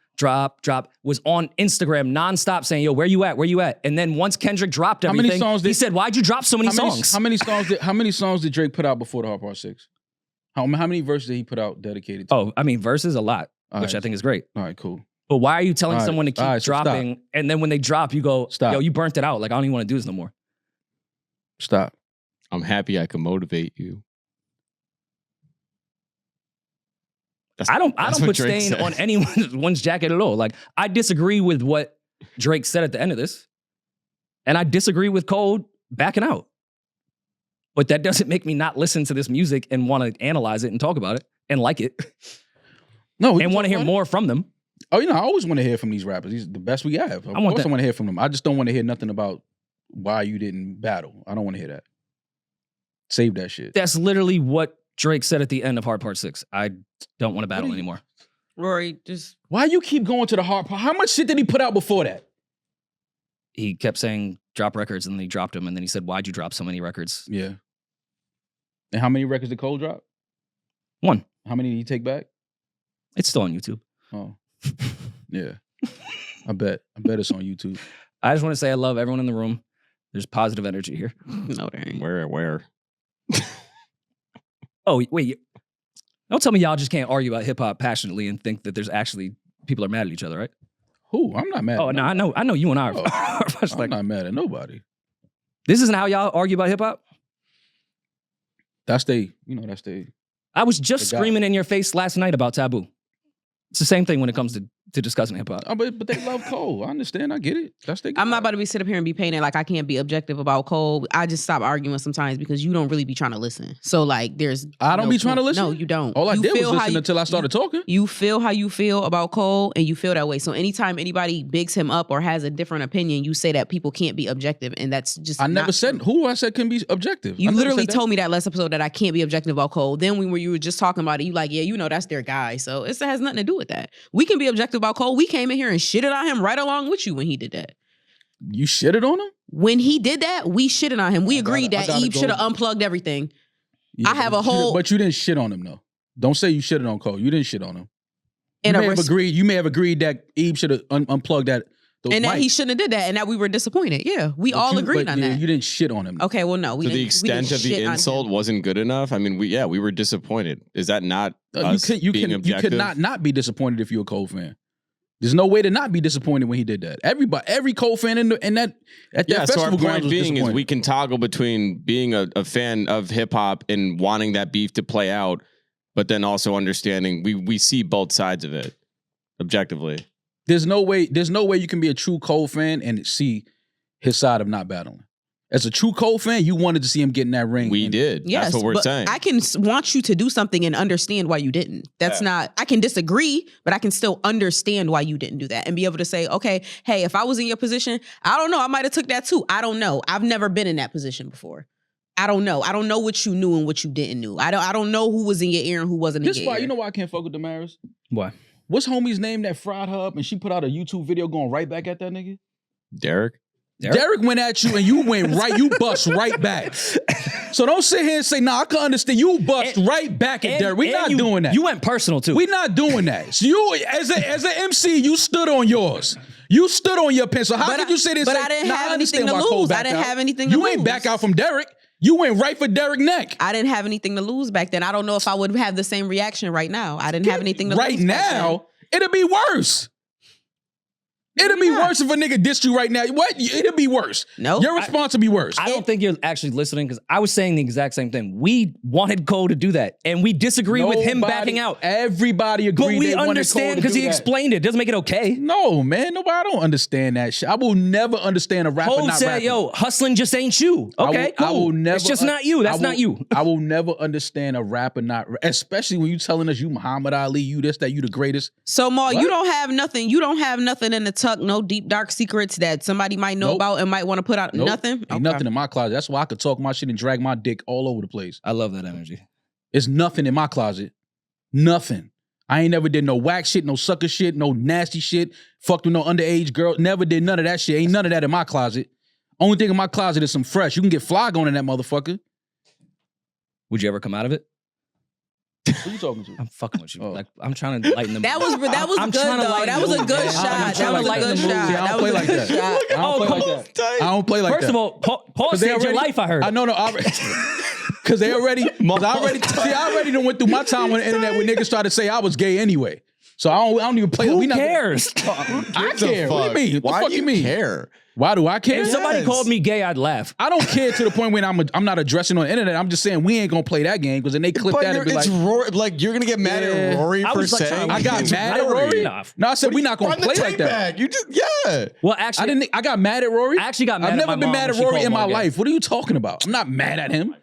was on Instagram nonstop saying, yo, where you at? Where you at? And then once Kendrick dropped everything, he said, why'd you drop so many songs? How many songs did Drake put out before the Heart Part 6? How many verses did he put out dedicated to? Oh, I mean, verses a lot, which I think is great. All right, cool. But why are you telling someone to keep dropping, and then when they drop, you go, yo, you burnt it out. Like, I don't even want to do this no more. Stop. I'm happy I can motivate you. I don't put stain on anyone's jacket at all. Like, I disagree with what Drake said at the end of this. And I disagree with Cole backing out. But that doesn't make me not listen to this music and want to analyze it and talk about it and like it. No, and want to hear more from them. Oh, I always want to hear from these rappers. These are the best we have. Of course I want to hear from them. I just don't want to hear nothing about why you didn't battle. I don't want to hear that. Save that shit. That's literally what Drake said at the end of Heart Part 6. I don't want to battle anymore. Rory, just... Why you keep going to the Heart Part? How much shit did he put out before that? He kept saying, drop records, and then he dropped them, and then he said, why'd you drop so many records? Yeah. And how many records did Cole drop? 1. How many did he take back? It's still on YouTube. Oh. Yeah. I bet it's on YouTube. I just want to say I love everyone in the room. There's positive energy here. No, there ain't. Where? Oh, wait. Don't tell me y'all just can't argue about hip-hop passionately and think that there's actually people are mad at each other, right? Who? I'm not mad. Oh, no, I know you and I are. I'm not mad at nobody. This isn't how y'all argue about hip-hop? That's they. I was just screaming in your face last night about Taboo. It's the same thing when it comes to discussing hip hop. Oh, but they love Cole. I understand. I get it. That's their guy. I'm not about to be sit up here and be painted like I can't be objective about Cole. I just stop arguing sometimes because you don't really be trying to listen. So like, there's I don't be trying to listen. No, you don't. All I did was listen until I started talking. You feel how you feel about Cole, and you feel that way. So anytime anybody bigs him up or has a different opinion, you say that people can't be objective, and that's just. I never said who I said can be objective. You literally told me that last episode that I can't be objective about Cole. Then when you were just talking about it, you like, yeah, that's their guy. So it has nothing to do with that. We can be objective about Cole. We came in here and shitted on him right along with you when he did that. You shitted on him? When he did that, we shitted on him. We agreed that Eve should have unplugged everything. Yeah, I have a whole... But you didn't shit on him, though. Don't say you shitted on Cole. You didn't shit on him. You may have agreed that Eve should have unplugged that. And that he shouldn't have did that, and that we were disappointed. Yeah, we all agreed on that. You didn't shit on him. Okay, well, no. So the extent of the insult wasn't good enough? I mean, we were disappointed. Is that not us being objective? You could not be disappointed if you're a Cole fan. There's no way to not be disappointed when he did that. every Cole fan at that so our point being is we can toggle between being a fan of hip hop and wanting that beef to play out, but then also understanding we see both sides of it objectively. There's no way you can be a true Cole fan and see his side of not battling. As a true Cole fan, you wanted to see him get in that ring. We did. Yes, that's what we're saying. I can want you to do something and understand why you didn't. That's not, I can disagree, but I can still understand why you didn't do that and be able to say, okay, hey, if I was in your position, I don't know, I might have took that too. I don't know. I've never been in that position before. I don't know. I don't know what you knew and what you didn't know. I don't know who was in your ear and who wasn't in your ear. You know why I can't fuck with Damaris? Why? What's homie's name that fried her up and she put out a YouTube video going right back at that nigga? Derek? Derek went at you and you went right, you bust right back. So don't sit here and say, nah, I can understand. You bust right back at Derek. We're not doing that. You went personal too. We're not doing that. So you, as an MC, you stood on yours. You stood on your pen. So how could you say this? But I didn't have anything to lose. I didn't have anything to lose. You ain't back out from Derek. You went right for Derek's neck. I didn't have anything to lose back then. I don't know if I would have the same reaction right now. I didn't have anything to lose. Right now, it'll be worse. It'll be worse if a nigga dissed you right now. What? It'll be worse. No. Your response will be worse. I don't think you're actually listening because I was saying the exact same thing. We wanted Cole to do that, and we disagree with him backing out. Everybody agreed. But we understand because he explained it. Doesn't make it okay. No, man. Nobody. I don't understand that shit. I will never understand a rapper Cole not said, rapping. yo, hustling just ain't you. Okay, cool. I will never. It's just not you. That's not you. I will never understand a rapper not, especially when you telling us you Muhammad Ali, you this, that, you the greatest. So, Maul, you don't have nothing. You don't have nothing in the tuck. No deep dark secrets that somebody might know about and might want to put out. Nothing. Ain't nothing in my closet. That's why I could talk my shit and drag my dick all over the place. I love that energy. It's nothing in my closet. Nothing. I ain't never did no whack shit, no sucker shit, no nasty shit. Fucked with no underage girl. Never did none of that shit. Ain't none of that in my closet. Only thing in my closet is some fresh. You can get fly going in that motherfucker. Would you ever come out of it? Who you talking to? I'm fucking with you. Like I'm trying to lighten the mood. That was good though. That was a good shot. That was a good shot. I don't play like that. I don't play like that. I don't play like that. First of all, Paul saved your life, I heard. I know. Because I already done went through my time on the internet when niggas tried to say I was gay anyway. So I don't even play. Who cares? I care. What do you mean? Why What the fuck do you mean? care? Why do I care? If somebody called me gay, I'd laugh. I don't care to the point when I'm not addressing on the internet. I'm just saying we ain't gonna play that game because then they clip that and be like, Rory, like you're gonna get mad at Rory for saying I got mad at Rory. No, I said we not gonna play like that. Back. You just Well, actually, I got mad at Rory. I actually got mad. I've at never been mad at Rory in my life. What are you talking about? I'm not mad at him.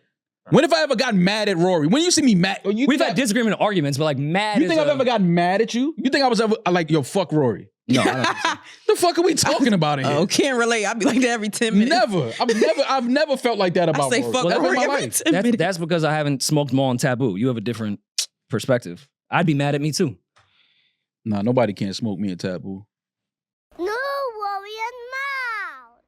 When have I ever gotten mad at Rory? When you see me mad, we've had disagreement arguments, but like mad. You think I've ever gotten mad at you? You think I was ever like, yo, fuck Rory? No, I don't think so. The fuck are we talking about in here? Oh, can't relate. I'd be like that every 10 minutes. I've never felt like that about I say Rory. fuck Ever in my every life. 10 minutes. That's because I haven't smoked Maul and Taboo. You have a different perspective. I'd be mad at me too. Nah, nobody can smoke me and Taboo. No worry and mouth.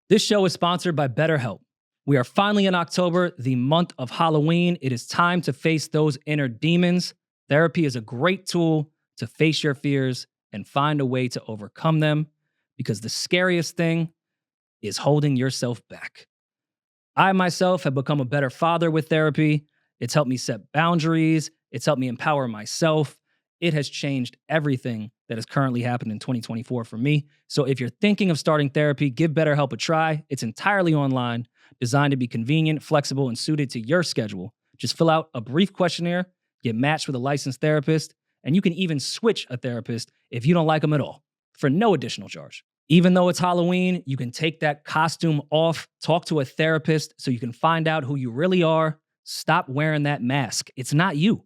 This show is sponsored by BetterHelp. We are finally in October, the month of Halloween. It is time to face those inner demons. Therapy is a great tool to face your fears and find a way to overcome them, because the scariest thing is holding yourself back. I myself have become a better father with therapy. It's helped me set boundaries. It's helped me empower myself. It has changed everything that is currently happening in 2024 for me. So if you're thinking of starting therapy, give BetterHelp a try. It's entirely online, designed to be convenient, flexible, and suited to your schedule. Just fill out a brief questionnaire, get matched with a licensed therapist, and you can even switch a therapist if you don't like them at all, for no additional charge. Even though it's Halloween, you can take that costume off, talk to a therapist so you can find out who you really are. Stop wearing that mask. It's not you.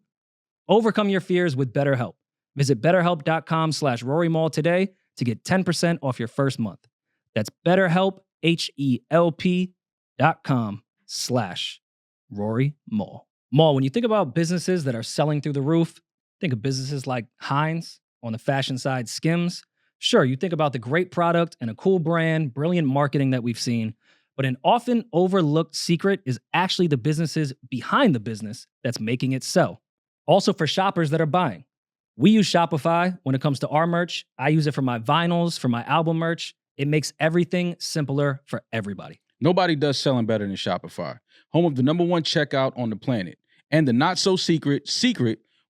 Overcome your fears with BetterHelp. Visit BetterHelp.com/Rory Maul today to get 10% off your first month. That's BetterHelp, HELP.com/Rory Maul. Maul, when you think about businesses that are selling through the roof, think of businesses like Heinz, on the fashion side, Skims. Sure, you think about the great product and a cool brand, brilliant marketing that we've seen, but an often overlooked secret is actually the businesses behind the business that's making it sell. Also for shoppers that are buying. We use Shopify when it comes to our merch. I use it for my vinyls, for my album merch. It makes everything simpler for everybody. Nobody does selling better than Shopify, home of the #1 checkout on the planet, and the not-so-secret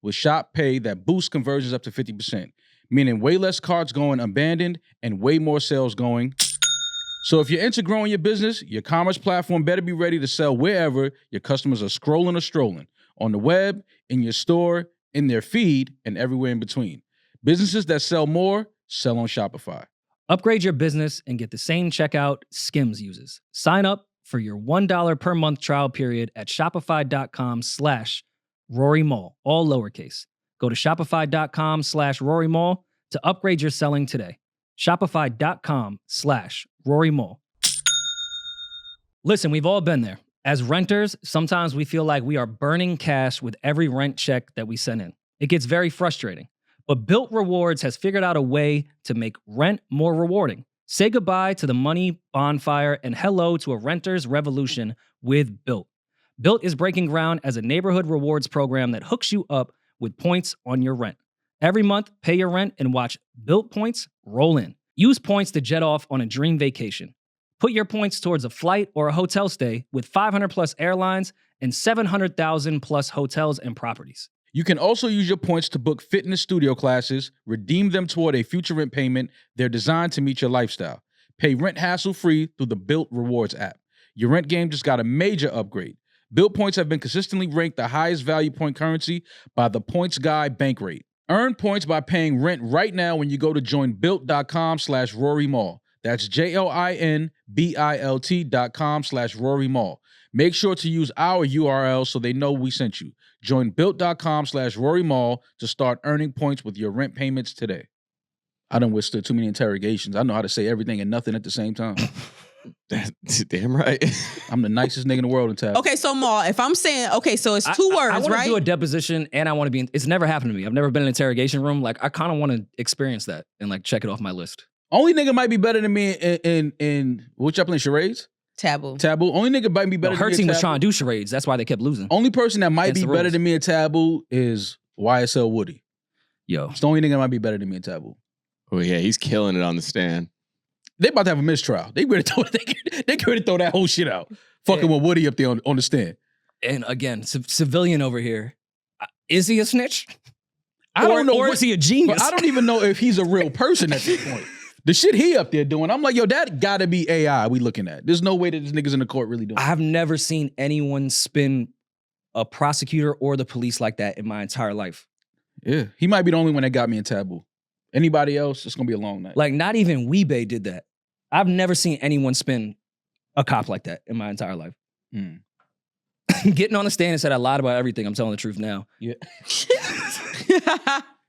with Shop Pay that boosts conversions up to 50%, meaning way less carts going abandoned and way more sales going. So if you're into growing your business, your commerce platform better be ready to sell wherever your customers are scrolling or strolling, on the web, in your store, in their feed, and everywhere in between. Businesses that sell more, sell on Shopify. Upgrade your business and get the same checkout Skims uses. Sign up for your $1 per month trial period at shopify.com/Rory Maul, all lowercase. Go to shopify.com/Rory Maul to upgrade your selling today. Shopify.com/Rory Maul. Listen, we've all been there. As renters, sometimes we feel like we are burning cash with every rent check that we send in. It gets very frustrating. But Built Rewards has figured out a way to make rent more rewarding. Say goodbye to the money bonfire and hello to a renter's revolution with Built. Built is breaking ground as a neighborhood rewards program that hooks you up with points on your rent. Every month, pay your rent and watch Built points roll in. Use points to jet off on a dream vacation. Put your points towards a flight or a hotel stay with 500 plus airlines and 700,000 plus hotels and properties. You can also use your points to book fitness studio classes, redeem them toward a future rent payment. They're designed to meet your lifestyle. Pay rent hassle-free through the Built Rewards app. Your rent game just got a major upgrade. Built points have been consistently ranked the highest value point currency by the Points Guy Bankrate. Earn points by paying rent right now when you go to joinbuilt.com/Rory Maul. That's JOINBILT.com/Rory Maul. Make sure to use our URL so they know we sent you. Join built.com/Rory Maul to start earning points with your rent payments today. I done withstood too many interrogations. I know how to say everything and nothing at the same time. That's damn right. I'm the nicest nigga in the world in Tab. Okay, so Maul, if I'm saying, okay, so it's two words, I want right? to do a deposition and I want to be it's never happened to me. I've never been in an interrogation room. Like, I kind of want to experience that and like check it off my list. Only nigga might be better than me in what y'all playing, charades? Taboo. Only nigga might be better than me. Her in team was Taboo. trying to do charades. That's why they kept losing. Only person that might Against be the better rules. than me in Taboo is YSL Woody. Yo. It's the only nigga that might be better than me in Taboo. Oh yeah, he's killing it on the stand. They about to have a mistrial. They ready to throw that whole shit out. Fucking with Woody up there on the stand. And again, civilian over here. Is he a snitch? I don't know. Or is he a genius? But I don't even know if he's a real person at this point. The shit he up there doing, I'm like, yo, that gotta be AI we looking at. There's no way that this nigga's in the court really doing it. I've never seen anyone spin a prosecutor or the police like that in my entire life. Yeah. He might be the only one that got me in Taboo. Anybody else, it's gonna be a long night. Like, not even Weebay did that. I've never seen anyone spin a cop like that in my entire life. Getting on the stand and said I lied about everything. I'm telling the truth now. Yeah.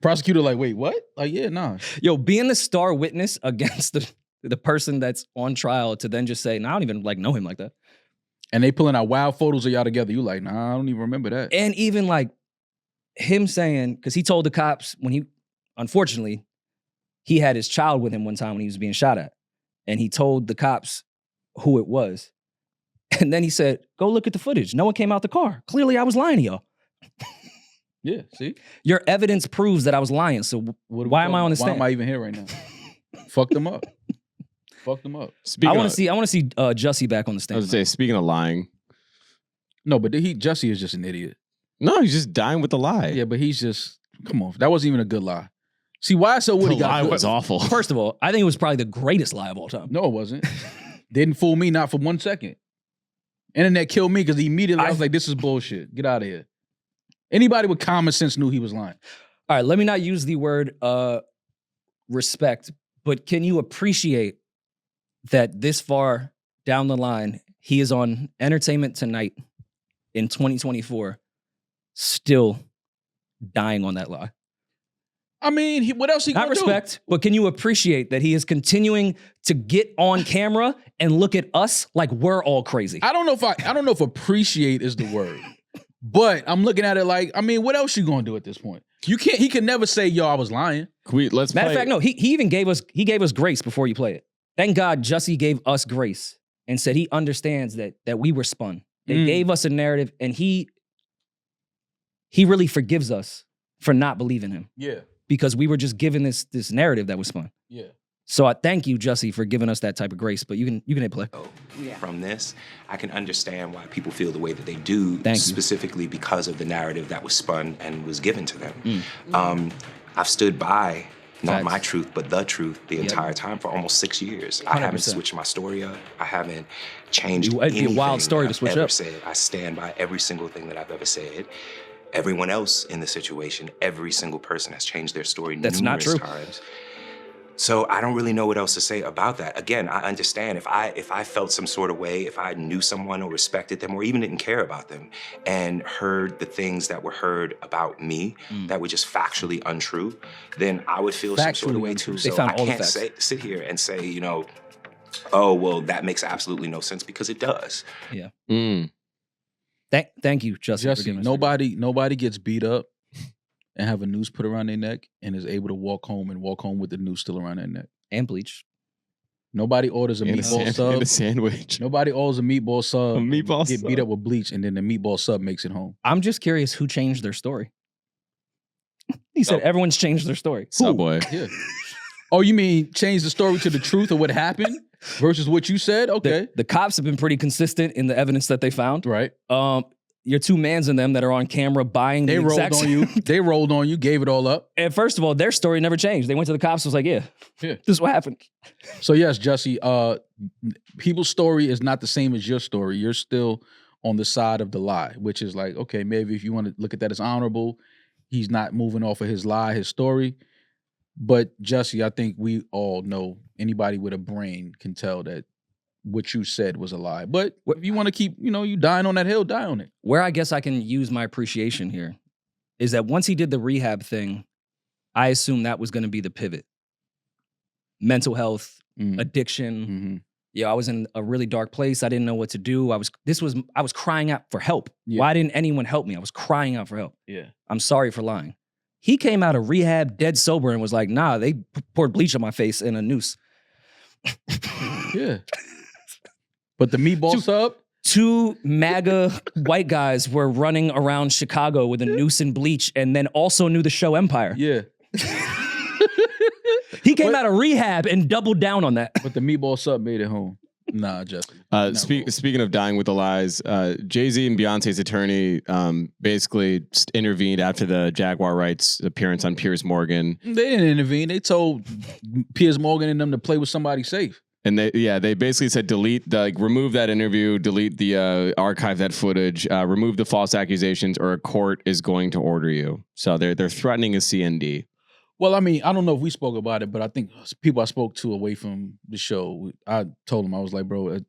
Prosecutor like, wait, what? Like, yeah, nah. Yo, being the star witness against the person that's on trial to then just say, nah, I don't even like know him like that. And they pulling out wild photos of y'all together. You like, nah, I don't even remember that. And even like him saying, because he told the cops when he, unfortunately, he had his child with him one time when he was being shot at. And he told the cops who it was. And then he said, go look at the footage. No one came out the car. Clearly, I was lying to y'all. Yeah, see? Your evidence proves that I was lying. So why am I on the stand? Why am I even here right now? Fuck them up. Fuck them up. I want to see Jussie back on the stand. I was gonna say, speaking of lying. No, but Jussie is just an idiot. No, he's just dying with the lie. Yeah, but he's just, come on. That wasn't even a good lie. See, why so Woody got lie good? was awful. First of all, I think it was probably the greatest lie of all time. No, it wasn't. Didn't fool me, not for 1 second. Internet killed me because immediately I was like, this is bullshit. Get out of here. Anybody with common sense knew he was lying. All right, let me not use the word respect, but can you appreciate that this far down the line, he is on Entertainment Tonight in 2024, still dying on that lie? I mean, what else he gonna Not respect, but can you appreciate that he is continuing to get on camera and look at us like we're all crazy? I don't know if appreciate is the word, but I'm looking at it like, I mean, what else you gonna do at this point? He can never say, yo, I was lying. Matter of fact, no, he even gave us grace before you play it. Thank God Jussie gave us grace and said he understands that we were spun. They gave us a narrative and he really forgives us for not believing him. Yeah. Because we were just given this narrative that was spun. Yeah. So I thank you, Jussie, for giving us that type of grace. But you can hit play. From this, I can understand why people feel the way that they do, specifically because of the narrative that was spun and was given to them. I've stood by not my truth, but the truth the entire time for almost 6 years. 100%. I haven't switched my story up. I haven't changed anything. It'd be a wild story to switch up. Said. I stand by every single thing that I've ever said. Everyone else in the situation, every single person has changed their story numerous times. So I don't really know what else to say about that. Again, I understand if I felt some sort of way, if I knew someone or respected them or even didn't care about them and heard the things that were heard about me that were just factually untrue, then I would feel some sort of way too. So I can't sit here and say, you know, oh, well, that makes absolutely no sense because it does. Yeah. Thank you, Jussie, for giving us nobody gets beat up and have a noose put around their neck and is able to walk home with the noose still around their neck. And bleach. Nobody orders a meatball sub. And a sandwich. Nobody orders a meatball sub. A meatball get sub. beat up with bleach, and then the meatball sub makes it home. I'm just curious who changed their story. He said everyone's changed their story. Subway. Yeah. Oh, you mean change the story to the truth of what happened versus what you said? Okay. The cops have been pretty consistent in the evidence that they found. Right. Your two mans in them that are on camera buying they the rolled exact on you. They rolled on you, gave it all up. And first of all, their story never changed. They went to the cops and was like, yeah. This is what happened. So yes, Jussie, people's story is not the same as your story. You're still on the side of the lie, which is like, okay, maybe if you want to look at that as honorable, he's not moving off of his lie, his story. But Jussie, I think we all know, anybody with a brain can tell that what you said was a lie. But if you want to keep, you dying on that hill, die on it. Where I guess I can use my appreciation here is that once he did the rehab thing, I assumed that was going to be the pivot. Mental health, addiction. Yeah, I was in a really dark place. I didn't know what to do. I was crying out for help. Yeah. Why didn't anyone help me? I was crying out for help. Yeah. I'm sorry for lying. He came out of rehab dead sober and was like, nah, they poured bleach on my face and a noose. Yeah. But the meatball sub? Two MAGA white guys were running around Chicago with a noose and bleach and then also knew the show Empire. Yeah. He came out of rehab and doubled down on that. But the meatball sub made it home. Nah, Justin. Speaking of dying with the lies, Jay-Z and Beyonce's attorney basically intervened after the Jaguar Rights appearance on Piers Morgan. They didn't intervene. They told Piers Morgan and them to play with somebody safe. And they basically said remove that interview, delete the archive that footage, remove the false accusations, or a court is going to order you. So they're threatening a CND. Well, I mean, I don't know if we spoke about it, but I think people I spoke to away from the show, I told them, I was like, bro, I'm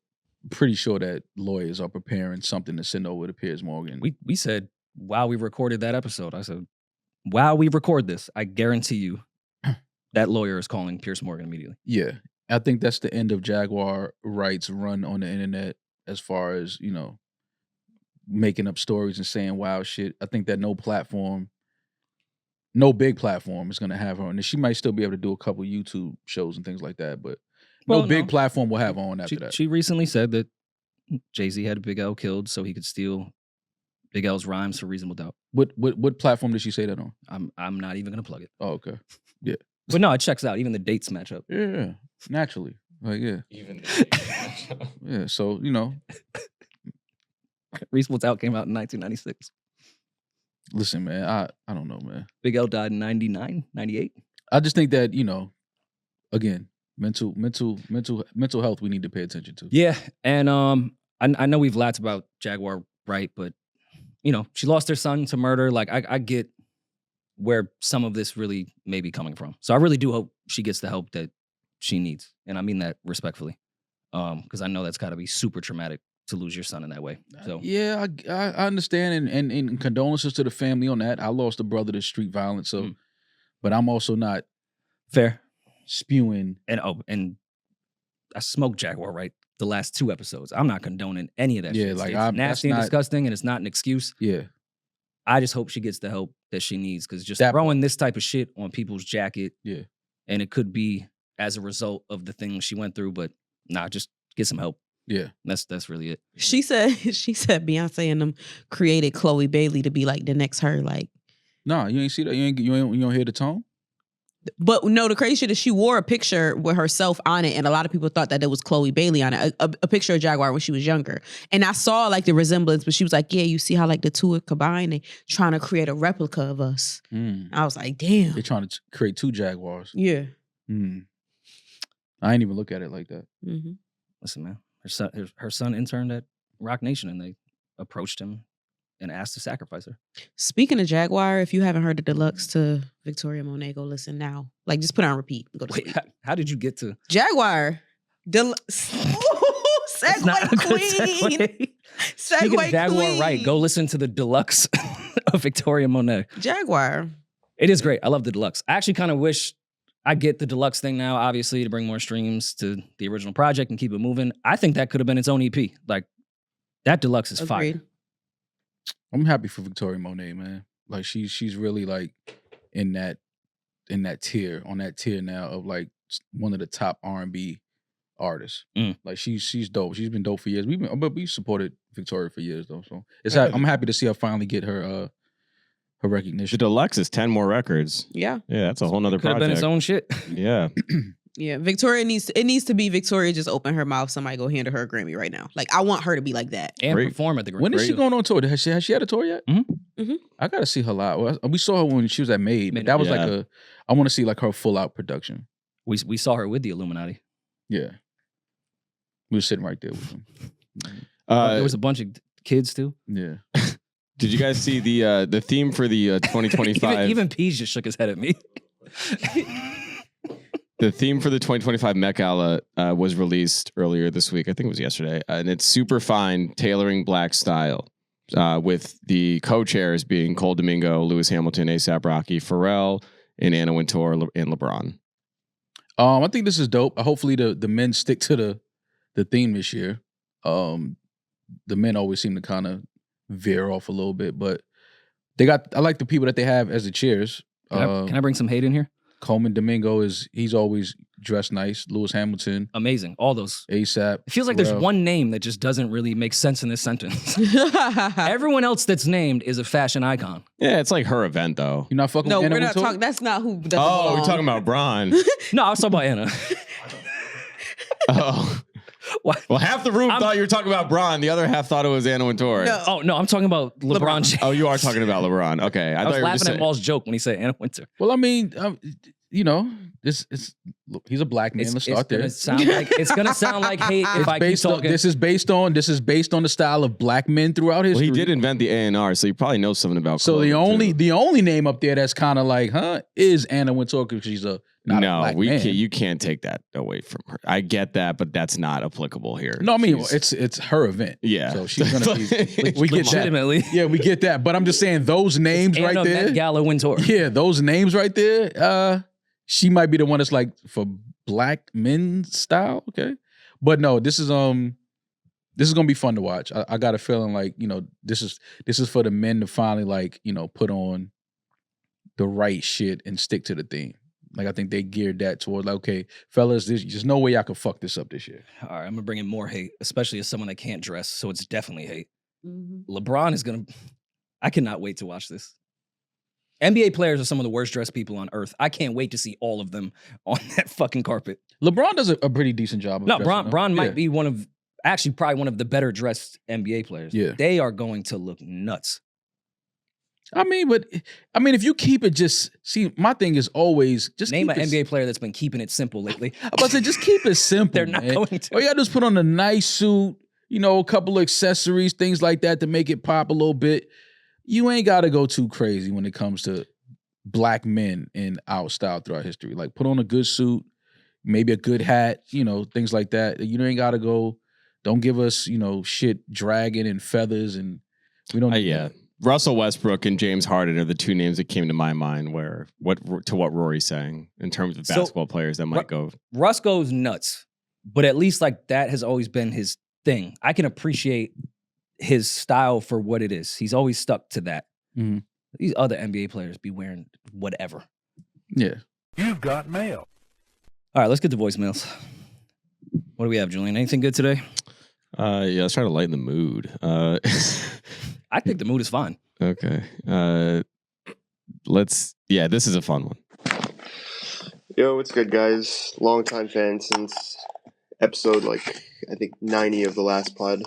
pretty sure that lawyers are preparing something to send over to Piers Morgan. We said while we recorded that episode, I said, while we record this, I guarantee you that lawyer is calling Piers Morgan immediately. Yeah. I think that's the end of Jaguar Rights run on the internet as far as, making up stories and saying wild shit. I think that no big platform is going to have her on. And she might still be able to do a couple YouTube shows and things like that, but no big platform will have her on after that. She recently said that Jay-Z had Big L killed so he could steal Big L's rhymes for Reasonable Doubt. What platform did she say that on? I'm not even going to plug it. Oh, okay. Yeah. But no, it checks out. Even the dates match up. Yeah. Naturally. Like, yeah. Even the dates match up. Yeah, so, Reasonable Doubt came out in 1996. Listen, man, I don't know, man. Big L died in 99, 98. I just think that, again, mental health we need to pay attention to. Yeah, and I know we've laughed about Jaguar Wright, but she lost her son to murder. Like I get where some of this really may be coming from. So I really do hope she gets the help that she needs, and I mean that respectfully, because I know that's got to be super traumatic to lose your son in that way. So yeah, I understand, and condolences to the family on that. I lost a brother to street violence, so but I'm also not fair spewing. And I smoked Jaguar Wright the last 2 episodes. I'm not condoning any of that. Yeah, shit. like it's nasty and disgusting, and it's not an excuse. Yeah, I just hope she gets the help that she needs, because just throwing this type of shit on people's jacket, and it could be as a result of the things she went through. But just get some help. Yeah, that's really it. She said Beyonce and them created Chloe Bailey to be like the next her. Like, no, you ain't see that. You don't hear the tone. But no, the crazy shit is she wore a picture with herself on it, and a lot of people thought that it was Chloe Bailey on it, a picture of Jaguar when she was younger. And I saw like the resemblance, but she was like, yeah, you see how like the two are combined? They trying to create a replica of us. I was like, damn. They're trying to create 2 Jaguars. Yeah. I ain't even look at it like that. Mm-hmm. Listen, man. Her son interned at Rock Nation, and they approached him and asked to sacrifice her. Speaking of Jaguar, if you haven't heard the deluxe to Victoria Monet, go listen now. Like, just put it on repeat and go to sleep. How did you get to Jaguar? Segue queen. Speaking of Jaguar Wright, go listen to the deluxe of Victoria Monet. Jaguar. It is great. I love the deluxe. I actually kind of wish I get the deluxe thing now, obviously, to bring more streams to the original project and keep it moving. I think that could have been its own EP. Like, that deluxe is fire. I'm happy for Victoria Monet, man. Like she's really like in that tier, on that tier now of like one of the top R&B artists. Like she's dope. She's been dope for years. We supported Victoria for years though. So I'm happy to see her finally get her recognition. The Deluxe is 10 more records. Yeah. Yeah, that's a whole nother Could have project. been its own shit. Yeah. Yeah, Victoria needs to be Victoria just open her mouth, somebody go hand her a Grammy right now. Like I want her to be like that. And perform at the Grammy. When is she going on tour? Has she had a tour yet? I gotta see her live. Well, we saw her when she was at Made, but that was like I want to see like her full out production. We saw her with the Illuminati. Yeah. We were sitting right there with them. There was a bunch of kids too. Yeah. Did you guys see the theme for the 2025? even Pease just shook his head at me. The theme for the 2025 Met Gala was released earlier this week. I think it was yesterday. And it's super fine, tailoring black style, with the co-chairs being Cole Domingo, Lewis Hamilton, A$AP Rocky, Pharrell, and Anna Wintour, and LeBron. I think this is dope. Hopefully the men stick to the theme this year. The men always seem to kind of veer off a little bit, but I like the people that they have as the chairs. Can I bring some hate in here? Coleman Domingo he's always dressed nice. Lewis Hamilton. Amazing. All those. A$AP. It feels like there's one name that just doesn't really make sense in this sentence. Everyone else that's named is a fashion icon. Yeah, it's like her event though. You're not fucking No, with Anna we're not Wintour? talking. That's not who. Oh, we're talking about Bron. No, I was talking about Anna. Oh. What? Well, half the room thought you were talking about Bron. The other half thought it was Anna Wintour. No. Oh, no, I'm talking about LeBron James. Oh, you are talking about LeBron. Okay. I was laughing at Maul's joke when he said Anna Wintour. Well, I mean, he's a black man. Let's start there. It's gonna sound like hate if I keep talking. This is based on the style of black men throughout history. Well, he did invent the A&R, so he probably knows something about. So the only name up there that's kind of like, is Anna Wintour because she's not a black man. You can't take that away from her. I get that, but that's not applicable here. No, I mean it's her event. Yeah, so she's gonna be. We get legitimately. that. Yeah, we get that. But I'm just saying those names right there. Met Gala Wintour. Yeah, those names right there. She might be the one that's like for black men style. Okay, but no, this is gonna be fun to watch. I got a feeling like this is for the men to finally like put on the right shit and stick to the theme. Like I think they geared that towards like, okay, fellas, there's no way I can fuck this up this year. All right, I'm gonna bring in more hate, especially as someone that can't dress, so it's definitely hate. LeBron is gonna. I cannot wait to watch this. NBA players are some of the worst dressed people on earth. I can't wait to see all of them on that fucking carpet. LeBron does a pretty decent job of dressing. Bron might be probably one of the better dressed NBA players. Yeah. They are going to look nuts. I mean, if you keep it my thing is always just name an NBA player that's been keeping it simple lately. I'm about to say, just keep it simple. They're not going to. All you gotta do is put on a nice suit, a couple of accessories, things like that to make it pop a little bit. You ain't gotta go too crazy when it comes to black men in our style throughout history. Like put on a good suit, maybe a good hat, things like that. You ain't gotta go. Don't give us, shit dragging and feathers, and we don't. Yeah. Russell Westbrook and James Harden are the two names that came to my mind what Rory's saying in terms of basketball players that might go. Russ goes nuts, but at least like that has always been his thing. I can appreciate his style for what it is. He's always stuck to that. Mm-hmm. These other NBA players be wearing whatever. Yeah. You've got mail. All right, let's get to voicemails. What do we have, Julian? Anything good today? Yeah, let's try to lighten the mood. I think the mood is fine. Okay. This is a fun one. Yo, what's good, guys? Long-time fan since episode, I think 90 of the last pod.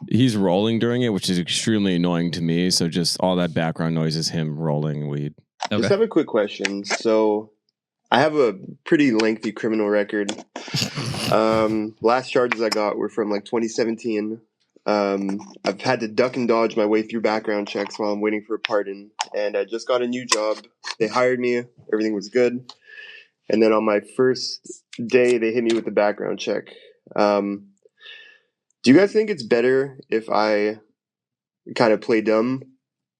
He's rolling during it, which is extremely annoying to me. So just all that background noise is him rolling weed. Okay. Just have a quick question. So I have a pretty lengthy criminal record. Last charges I got were from 2017. I've had to duck and dodge my way through background checks while I'm waiting for a pardon. And I just got a new job. They hired me. Everything was good. And then on my first day, they hit me with the background check. Do you guys think it's better if I kind of play dumb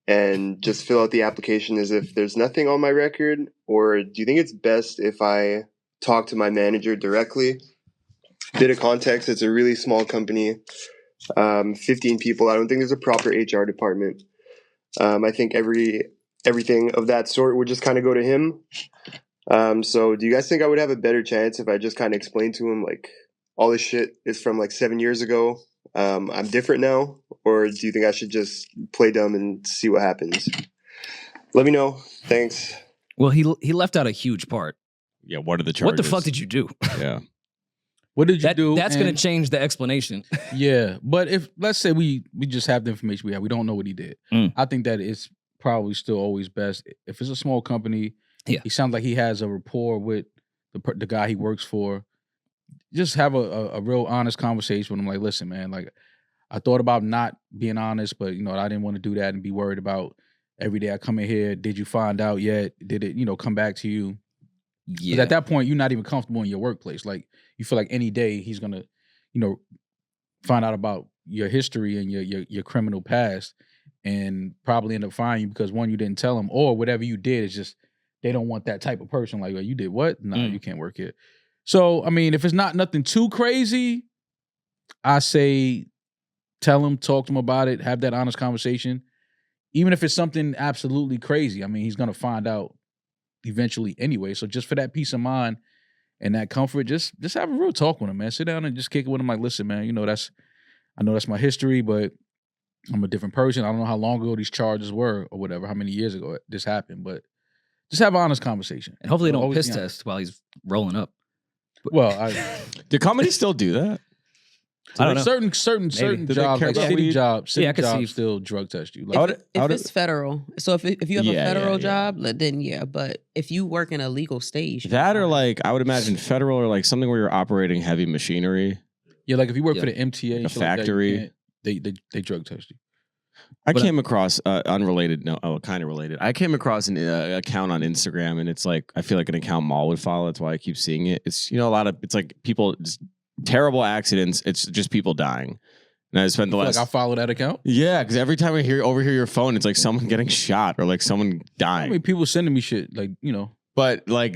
and just fill out the application as if there's nothing on my record? Or do you think it's best if I talk to my manager directly? Bit of context, it's a really small company, 15 people. I don't think there's a proper HR department. I think everything of that sort would just kind of go to him. So do you guys think I would have a better chance if I just kind of explained to him, like, all this shit is from like 7 years ago? I'm different now, or do you think I should just play dumb and see what happens? Let me know. Thanks. Well, he left out a huge part. Yeah, what are the charges? What the fuck did you do? Yeah. What did you do? That's going to change the explanation. Yeah, but if let's say we just have the information we have, we don't know what he did. I think that it's probably still always best if it's a small company. Yeah, he sounds like he has a rapport with the guy he works for. Just have a real honest conversation with him. Like, listen, man, like I thought about not being honest, but I didn't want to do that and be worried about every day I come in here. Did you find out yet? Did it come back to you? Yeah. At that point, you're not even comfortable in your workplace. Like you feel like any day he's gonna, find out about your history and your criminal past, and probably end up firing you because one, you didn't tell him, or whatever you did is just they don't want that type of person. Like, you did what? No, you can't work here. So, I mean, if it's not nothing too crazy, I say tell him, talk to him about it, have that honest conversation. Even if it's something absolutely crazy, I mean, he's going to find out eventually anyway. So just for that peace of mind and that comfort, just have a real talk with him, man. Sit down and just kick it with him like, listen, man, I know that's my history, but I'm a different person. I don't know how long ago these charges were or whatever, how many years ago this happened, but just have an honest conversation. And hopefully they don't piss test while he's rolling up. Well, do comedy still do that? I don't know. Certain jobs, like city jobs, still drug test you. Like, if it's federal, so if you have a federal job, then yeah. But if you work in a legal stage, that or like I would imagine federal or like something where you're operating heavy machinery. Yeah, like if you work for the MTA, like a factory, they drug test you. I came across unrelated, kind of related. I came across an account on Instagram, and it's like I feel like an account Maul would follow. That's why I keep seeing it. It's it's like people, just terrible accidents. It's just people dying. And I spent the last. I follow that account. Yeah, because every time I overhear your phone, it's like someone getting shot or like someone dying. I mean, people sending me shit, like But like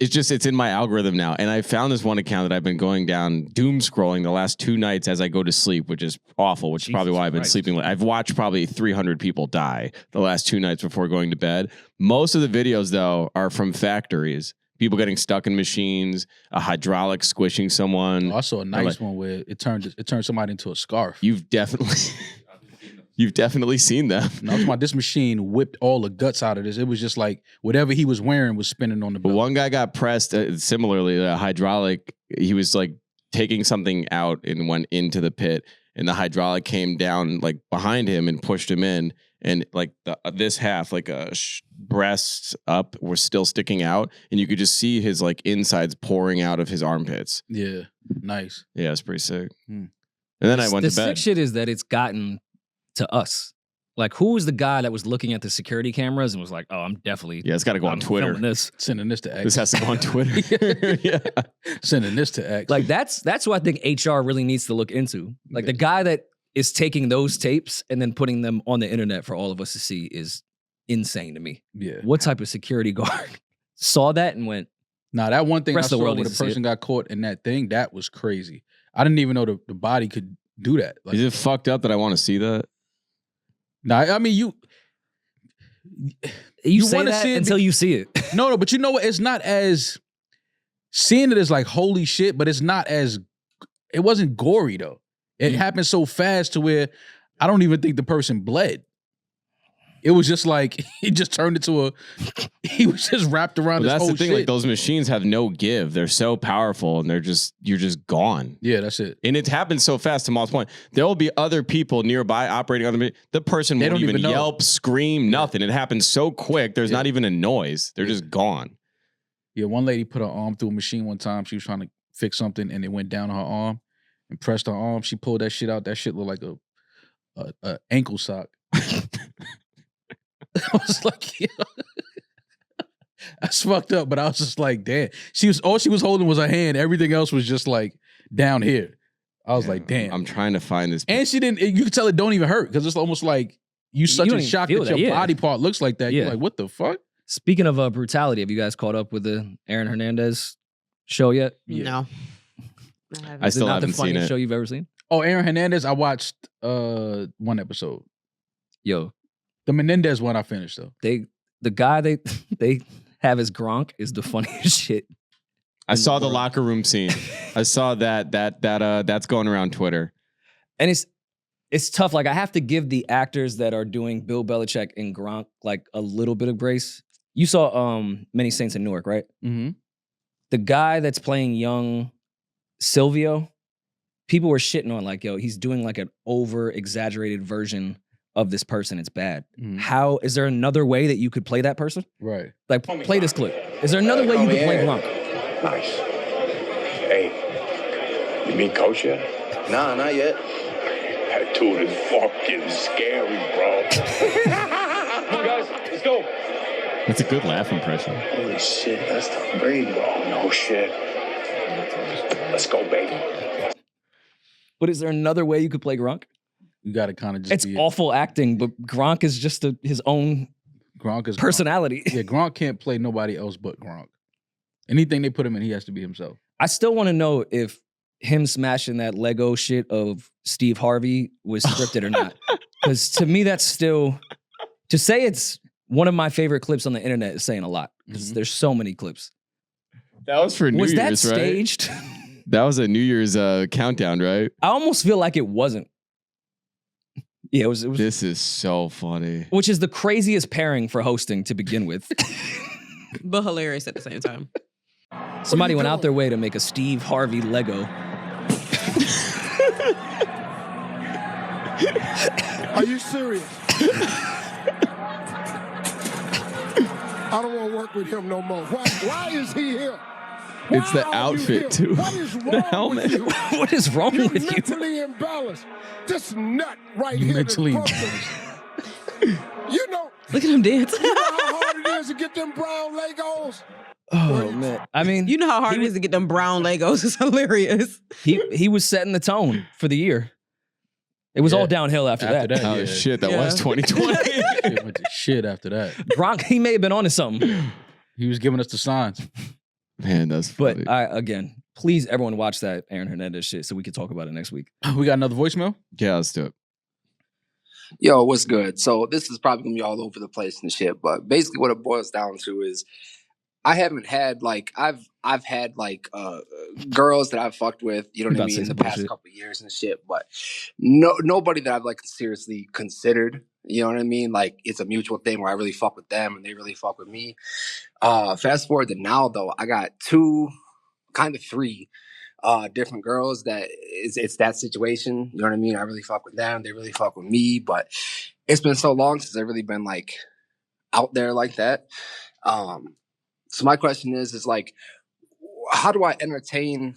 it's in my algorithm now. And I found this one account that I've been going down doom scrolling the last 2 nights as I go to sleep, which is awful, which is probably why I've been sleeping late. I've watched probably 300 people die the last 2 nights before going to bed. Most of the videos though are from factories. People getting stuck in machines, a hydraulic squishing someone. Also a nice one where it turned somebody into a scarf. You've definitely seen them. No, I'm talking about this machine whipped all the guts out of this. It was just like whatever he was wearing was spinning on the belt. One guy got pressed similarly, a hydraulic. He was like taking something out and went into the pit, and the hydraulic came down like behind him and pushed him in. And like this half, like breasts up, were still sticking out, and you could just see his like insides pouring out of his armpits. Yeah, nice. Yeah, it's pretty sick. And then I went to bed. The sick shit is that it's gotten to us. Like, who was the guy that was looking at the security cameras and was like, "Oh, I'm definitely it's got to go on Twitter. Sending this to X. This has to go on Twitter. Yeah, sending this to X. Like that's what I think HR really needs to look into. Like the guy that is taking those tapes and then putting them on the internet for all of us to see is insane to me. Yeah. What type of security guard saw that and went? Nah, that one thing I saw where the person got caught in that thing, that was crazy. I didn't even know the body could do that. Like, is it fucked up that I want to see that? Nah, I mean you say that see until you see it. No, but you know what? It's not as seeing it as like holy shit, but it wasn't gory though. It happened so fast to where I don't even think the person bled. It was just like he just turned into he was just wrapped around this whole shit. That's the thing, like those machines have no give. They're so powerful and you're just gone. Yeah, that's it. And it happened so fast, to Maul's point. There will be other people nearby operating on the person won't even yelp, scream, nothing. It happens so quick, there's not even a noise. They're just gone. Yeah, one lady put her arm through a machine one time. She was trying to fix something and it went down her arm and pressed her arm. She pulled that shit out. That shit looked like a ankle sock. I was like, yeah. That's fucked up, but I was just like, damn. All she was holding was her hand. Everything else was just like down here. I was like, damn. I'm trying to find this. And she didn't, you could tell it don't even hurt because it's almost like you such a shock that your body part looks like that. Yeah. You're like, what the fuck? Speaking of brutality, have you guys caught up with the Aaron Hernandez show yet? Yeah. No. I still haven't seen it. Is it not the funniest show you've ever seen? Oh, Aaron Hernandez, I watched one episode. Yo, The Menendez one I finished though. The guy they have as Gronk is the funniest shit. I saw the locker room scene. I saw that's going around Twitter. And it's tough. Like, I have to give the actors that are doing Bill Belichick and Gronk like a little bit of grace. You saw Many Saints in Newark, right? Mm-hmm. The guy that's playing young Silvio, people were shitting on like, yo, he's doing like an over-exaggerated version of this person. It's bad. How is there another way that you could play that person? Right. Like, play this clip. Is there another way you could play Gronk? Nice. Hey, you mean coach yet? Nah, not yet. That dude is fucking scary, bro. Come on, guys, let's go. That's a good laugh impression. Holy shit, that's Tom Brady. Oh, no shit. Let's go, baby. But is there another way you could play Gronk? You got to kind of just. It's awful acting, but Gronk is just his own personality. Gronk. Yeah, Gronk can't play nobody else but Gronk. Anything they put him in, he has to be himself. I still want to know if him smashing that Lego shit of Steve Harvey was scripted or not. Because to me, that's still, to say it's one of my favorite clips on the internet is saying a lot. Because there's so many clips. That was for New Year's, right? Was that staged? That was a New Year's countdown, right? I almost feel like it wasn't. Yeah, it was. This is so funny. Which is the craziest pairing for hosting to begin with. But hilarious at the same time. Somebody went out their way to make a Steve Harvey Lego. Are you serious? I don't want to work with him no more. Why is he here? It's the outfit, too. What is wrong the helmet. with you? What is wrong You're with you? mentally imbalanced. This nut right here. Mentally imbalanced. You know. Look at him dance. You know how hard it is to get them brown Legos? Oh, man. I mean, you know how hard it is to get them brown Legos. It's hilarious. He was setting the tone for the year. It was all downhill after that. Oh, shit. That was 2020. It went to shit after that. Gronk, he may have been onto something. He was giving us the signs. Man, that's funny. But again, please, everyone watch that Aaron Hernandez shit so we can talk about it next week. We got another voicemail? Yeah, let's do it. Yo, what's good? So this is probably gonna be all over the place and shit, but basically what it boils down to is I haven't had like I've had like girls that I've fucked with, you know what I mean, in the past couple of years and shit, but nobody that I've like seriously considered, you know what I mean? Like it's a mutual thing where I really fuck with them and they really fuck with me. Fast forward to now though, I got three different girls that it's that situation, you know what I mean? I really fuck with them, they really fuck with me, but it's been so long since I've really been like out there like that. So my question is like, how do I entertain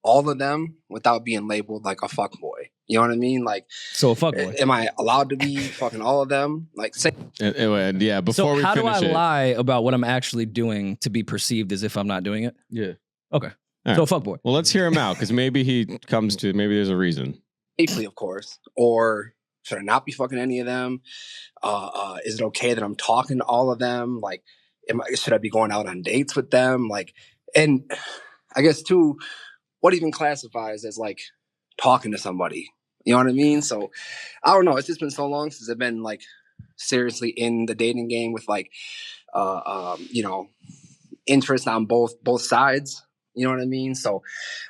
all of them without being labeled like a fuckboy? You know what I mean? Like, so a fuckboy. Am I allowed to be fucking all of them? Like, say. Anyway, yeah. Before we finish it, how do I lie about what I'm actually doing to be perceived as if I'm not doing it? Yeah. Okay. All so right. fuckboy. Well, let's hear him out because maybe he comes to. Maybe there's a reason. Safely, of course. Or should I not be fucking any of them? Is it okay that I'm talking to all of them? Like, should I be going out on dates with them? Like, and I guess too, what even classifies as like talking to somebody? You know what I mean? So I don't know. It's just been so long since I've been like seriously in the dating game with like, you know, interest on both sides. You know what I mean? So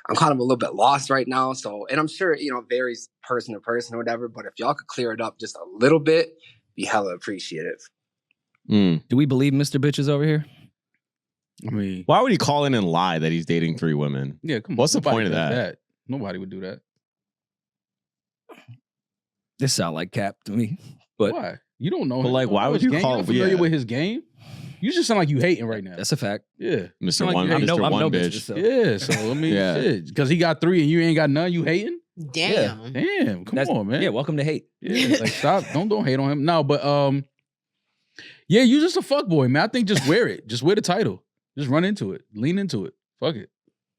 I'm kind of a little bit lost right now. So, and I'm sure, you know, it varies person to person or whatever, but if y'all could clear it up just a little bit, be hella appreciative. Do we believe Mr. Bitches over here? I mean, why would he call in and lie that he's dating 3 women? Yeah, come on. What's the point of that? Nobody would do that. This sound like cap to me. But why? You don't know. But like, why would you call? You're familiar with his game? You just sound like you hating right now. That's a fact. Yeah, Mr. Like One, Mr. Mr. One bitch. bitch. So. Yeah, so I mean, shit, because he got 3 and you ain't got none. You hating? Damn. Damn, come on, man. Yeah, welcome to hate. Yeah, like stop. Don't hate on him. No, but yeah, you just a fuckboy, man. I think just wear it. Just wear the title. Just run into it. Lean into it. Fuck it.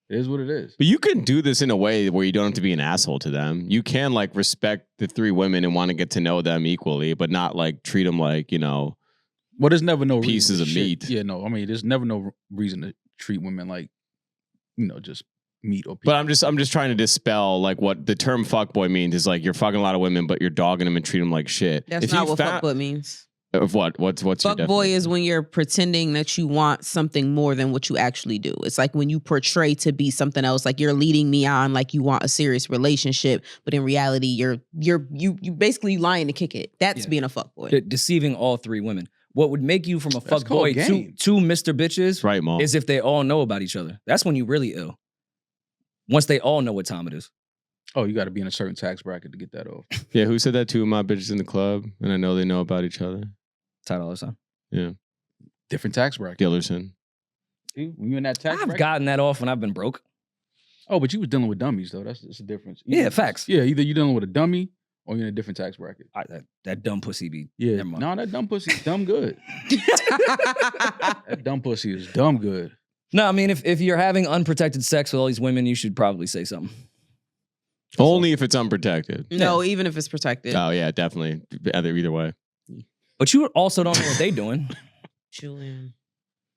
It is what it is. But you can do this in a way where you don't have to be an asshole to them. You can like respect the 3 women and want to get to know them equally, but not like treat them like, you know, well, there's never no pieces of meat. Yeah, no. I mean, there's never no reason to treat women like, you know, just meat or people. But I'm just trying to dispel like what the term fuckboy means is like you're fucking a lot of women, but you're dogging them and treating them like shit. That's not what fuckboy means. Of what? What's your Fuck boy definition? is when you're pretending that you want something more than what you actually do. It's like when you portray to be something else, like you're leading me on, like you want a serious relationship, but in reality, you basically lying to kick it. That's being a fuck boy. Deceiving all three women. What would make you from a fuck boy to Mr. Bitches right, Maul, is if they all know about each other. That's when you really ill. Once they all know what time it is. Oh, you got to be in a certain tax bracket to get that off. Yeah, who said that? Two of my bitches in the club, and I know they know about each other. Ty Dolla $ign. Yeah. Different tax bracket. Dillerson. When you in that tax bracket? I've gotten that off when I've been broke. Oh, but you was dealing with dummies, though. That's the difference. Yeah, facts. Yeah, either you're dealing with a dummy or you're in a different tax bracket. That dumb pussy be. Yeah. No, that dumb pussy is dumb good. That dumb pussy is dumb good. No, I mean, if you're having unprotected sex with all these women, you should probably say something. Only if it's unprotected. No, even if it's protected. Oh, yeah, definitely. Either way. But you also don't know what they doing. Julian.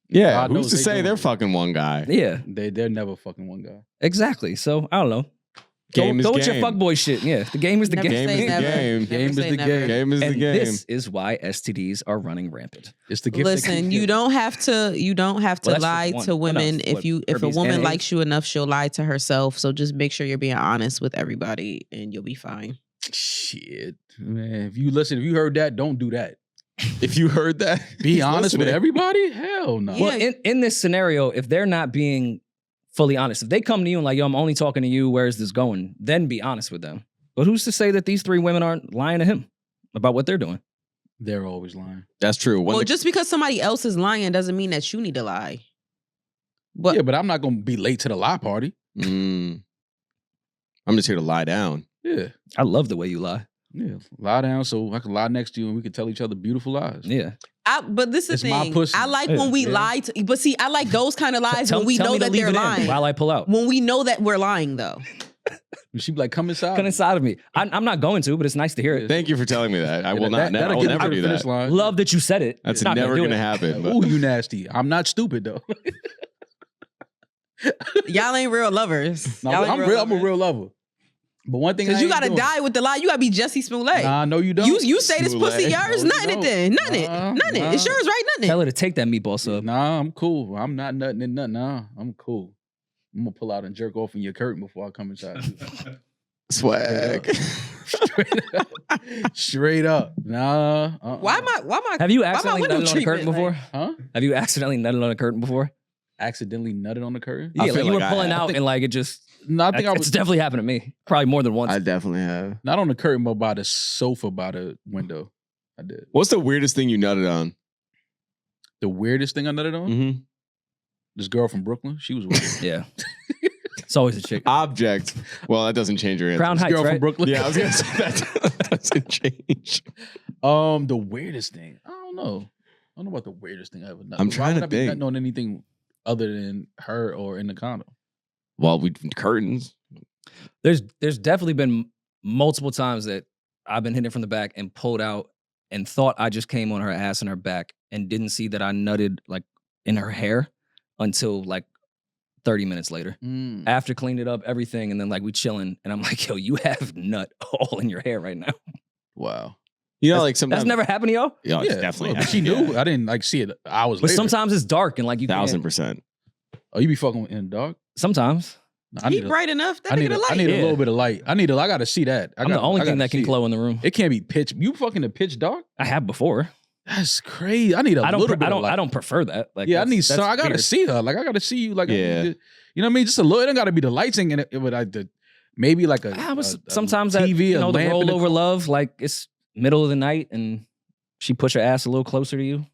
Yeah, God who's knows to they say doing they're it. fucking one guy? Yeah. They're never fucking one guy. Exactly. So, I don't know. Game is go with your game. fuckboy shit. Yeah, the game is the Never game. say Game is the never. game. Never Game is say the never. game. Game is the And game. this is why STDs are running rampant. It's the gift. that Listen, keeps you giving. don't have to. You don't have to Well, that's lie just to one. women. What If else? a Herpes woman and likes you enough, she'll lie to herself. So just make sure you're being honest with everybody, and you'll be fine. Shit, man. If you heard that, don't do that. If you heard that, Be he's honest with listening. everybody. Hell no. Well, in this scenario, if they're not being fully honest, if they come to you and like, yo, I'm only talking to you, where's this going? Then be honest with them. But who's to say that these three women aren't lying to him about what they're doing? They're always lying. That's true. Well, just because somebody else is lying doesn't mean that you need to lie. Yeah, but I'm not gonna be late to the lie party. I'm just here to lie down. Yeah. I love the way you lie. Yeah. Lie down so I can lie next to you and we can tell each other beautiful lies. Yeah. But this is It's the my thing. pussy. I like when we lie to, but see, I like those kind of lies when we tell know me to that leave they're it in lying. while I pull out. When we know that we're lying, though. She'd be like, come inside. Come inside of me. I'm not going to, but it's nice to hear it. Thank you for telling me that. I will not. that'll I will get you never to do the finish that. line. Love that you said it. That's Not never do going to it. happen. But Ooh, you nasty. I'm not stupid though. Y'all ain't real lovers. No, Y'all ain't I'm a real lover. But one thing, Because I you ain't gotta doing- die with the lie. You gotta be Jussie Smollett. Nah, no, you don't. You say this pussy yours? No, you Nothing it don't. then. Nothing it. Nothing it. It's yours, right? Nothing Tell it. her to take that meatball sub. Nah, I'm cool. I'm not nutting in nothing. Nah, I'm cool. I'm gonna pull out and jerk off in your curtain before I come inside. swag. Straight up. Nah. Why am I? Have you why my accidentally window nutted on a curtain treatment, before? like- Huh? Have you accidentally nutted on a curtain before? Accidentally nutted on the curtain? Yeah, like feel you were like I pulling have. out and like it just. No, I think I It's was definitely happened to me. Probably more than once. I definitely have. not on the curtain, but by the sofa by the window. I did. What's the weirdest thing you nutted on? The weirdest thing I nutted on? Mm-hmm. This girl from Brooklyn. She was weird. Yeah. It's always a chick. Object. Well, that doesn't change your answer. Crown This Heights, girl from right? Brooklyn. Yeah, I was gonna say that doesn't change. The weirdest thing. I don't know. I don't know about the weirdest thing I ever nutted. I'm trying Why would to I be think. nutting on anything other than her or in the condom? Well, we curtains. There's definitely been multiple times that I've been hitting from the back and pulled out and thought I just came on her ass and her back and didn't see that I nutted like in her hair until like 30 minutes later. After cleaned it up, everything, and then like we chilling, and I'm like, yo, you have nut all in your hair right now. Wow. You know, like sometimes That's never happened to y'all? Yeah, it's definitely. Well, but she knew. I didn't like see it hours But later. sometimes it's dark and like you can't- 1,000%. Oh, you be fucking in the dark? Sometimes. I He need a- bright enough. That I need nigga a, light. I need a Yeah. little bit of light. I gotta see that. I'm the only thing that can see glow in the room. It can't be pitch. You fucking the pitch dark? I have before. That's crazy. I need a little bit of light. I don't prefer that. Like, Yeah, I that's- need that's some. I gotta weird. see her. Like I gotta see you. Like I Yeah. need to- you know what I mean? Just a little. It don't gotta be the lights in it. It would like the maybe like a. Sometimes a that, TV, you know, a the lamp in the rollover love, like it's middle of the night and she push her ass a little closer to you.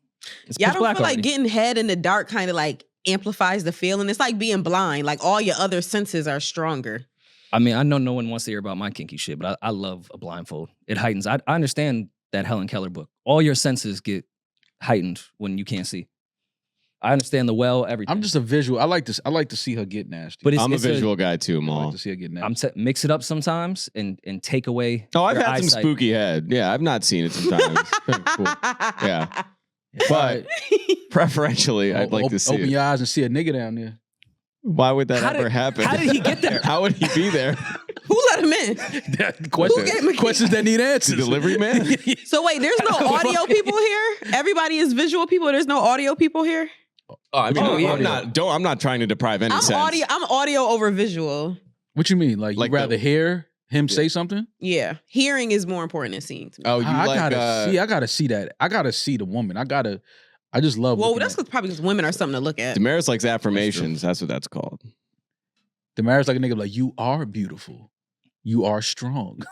It's Y'all pitch don't black feel like already. getting head in the dark kind of like amplifies the feeling? It's like being blind. Like all your other senses are stronger. I mean, I know no one wants to hear about my kinky shit, but I love a blindfold. It heightens. I understand that Helen Keller book. All your senses get heightened when you can't see. I understand the well, everything. I'm just a visual. I like to see her get nasty. But I'm a visual guy too, I Maul. like to see her get nasty. Mix it up sometimes and take away. Oh, I've your had some eyesight. spooky head. Yeah, I've not seen it sometimes. Cool. Yeah. But preferentially, I'd like to see Open it. your eyes and see a nigga down there. Why would that How ever did- happen? how did he get there? How would he be there? Who let him in? Questions that need answers. Delivery man. So wait, there's no audio people here? Everybody is visual people. There's no audio people here? I mean, I'm not trying to deprive any sense. I'm audio over visual. What you mean? Like you rather hear him say something? Yeah. Hearing is more important than seeing to me. Oh, I gotta see that. I gotta see the woman. I just love. Well, that's probably because women are something to look at. Damaris likes affirmations. That's what that's called. Damaris like a nigga like, you are beautiful. You are strong.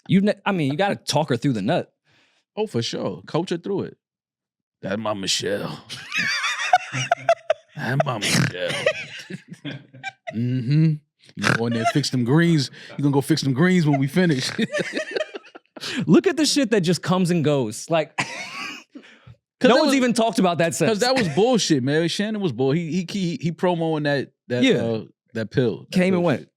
You got to talk her through the nut. Oh, for sure. Coach her through it. That's my Michelle. That's my Michelle. You go in there, fix them greens. You gonna go fix them greens when we finish. Look at the shit that just comes and goes. Like, no one's even talked about that since. Because that was bullshit, man. Shannon was bull. He promoing that pill. Came and went.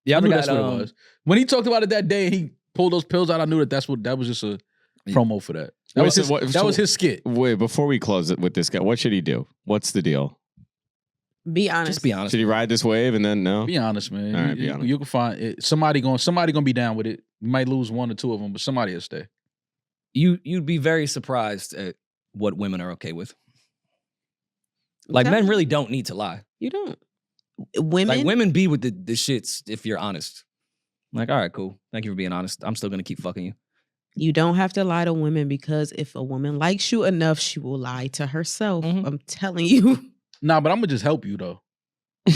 Yeah, I knew that's what it was. When he talked about it that day and he pulled those pills out, I knew that was just a promo for that. That was his skit. Wait, before we close it with this guy, what should he do? What's the deal? Be honest. Just be honest. Should he ride this wave and then no? Be honest, man. All right, be honest. You can find it. Somebody gonna be down with it. You might lose one or two of them, but somebody will stay. You'd be very surprised at what women are okay with. Like, men really don't need to lie. You don't. Women be with the shits if you're honest. Like, all right, cool. Thank you for being honest. I'm still gonna keep fucking you. You don't have to lie to women because if a woman likes you enough, she will lie to herself. Mm-hmm. I'm telling you. Nah, but I'm gonna just help you though. I'm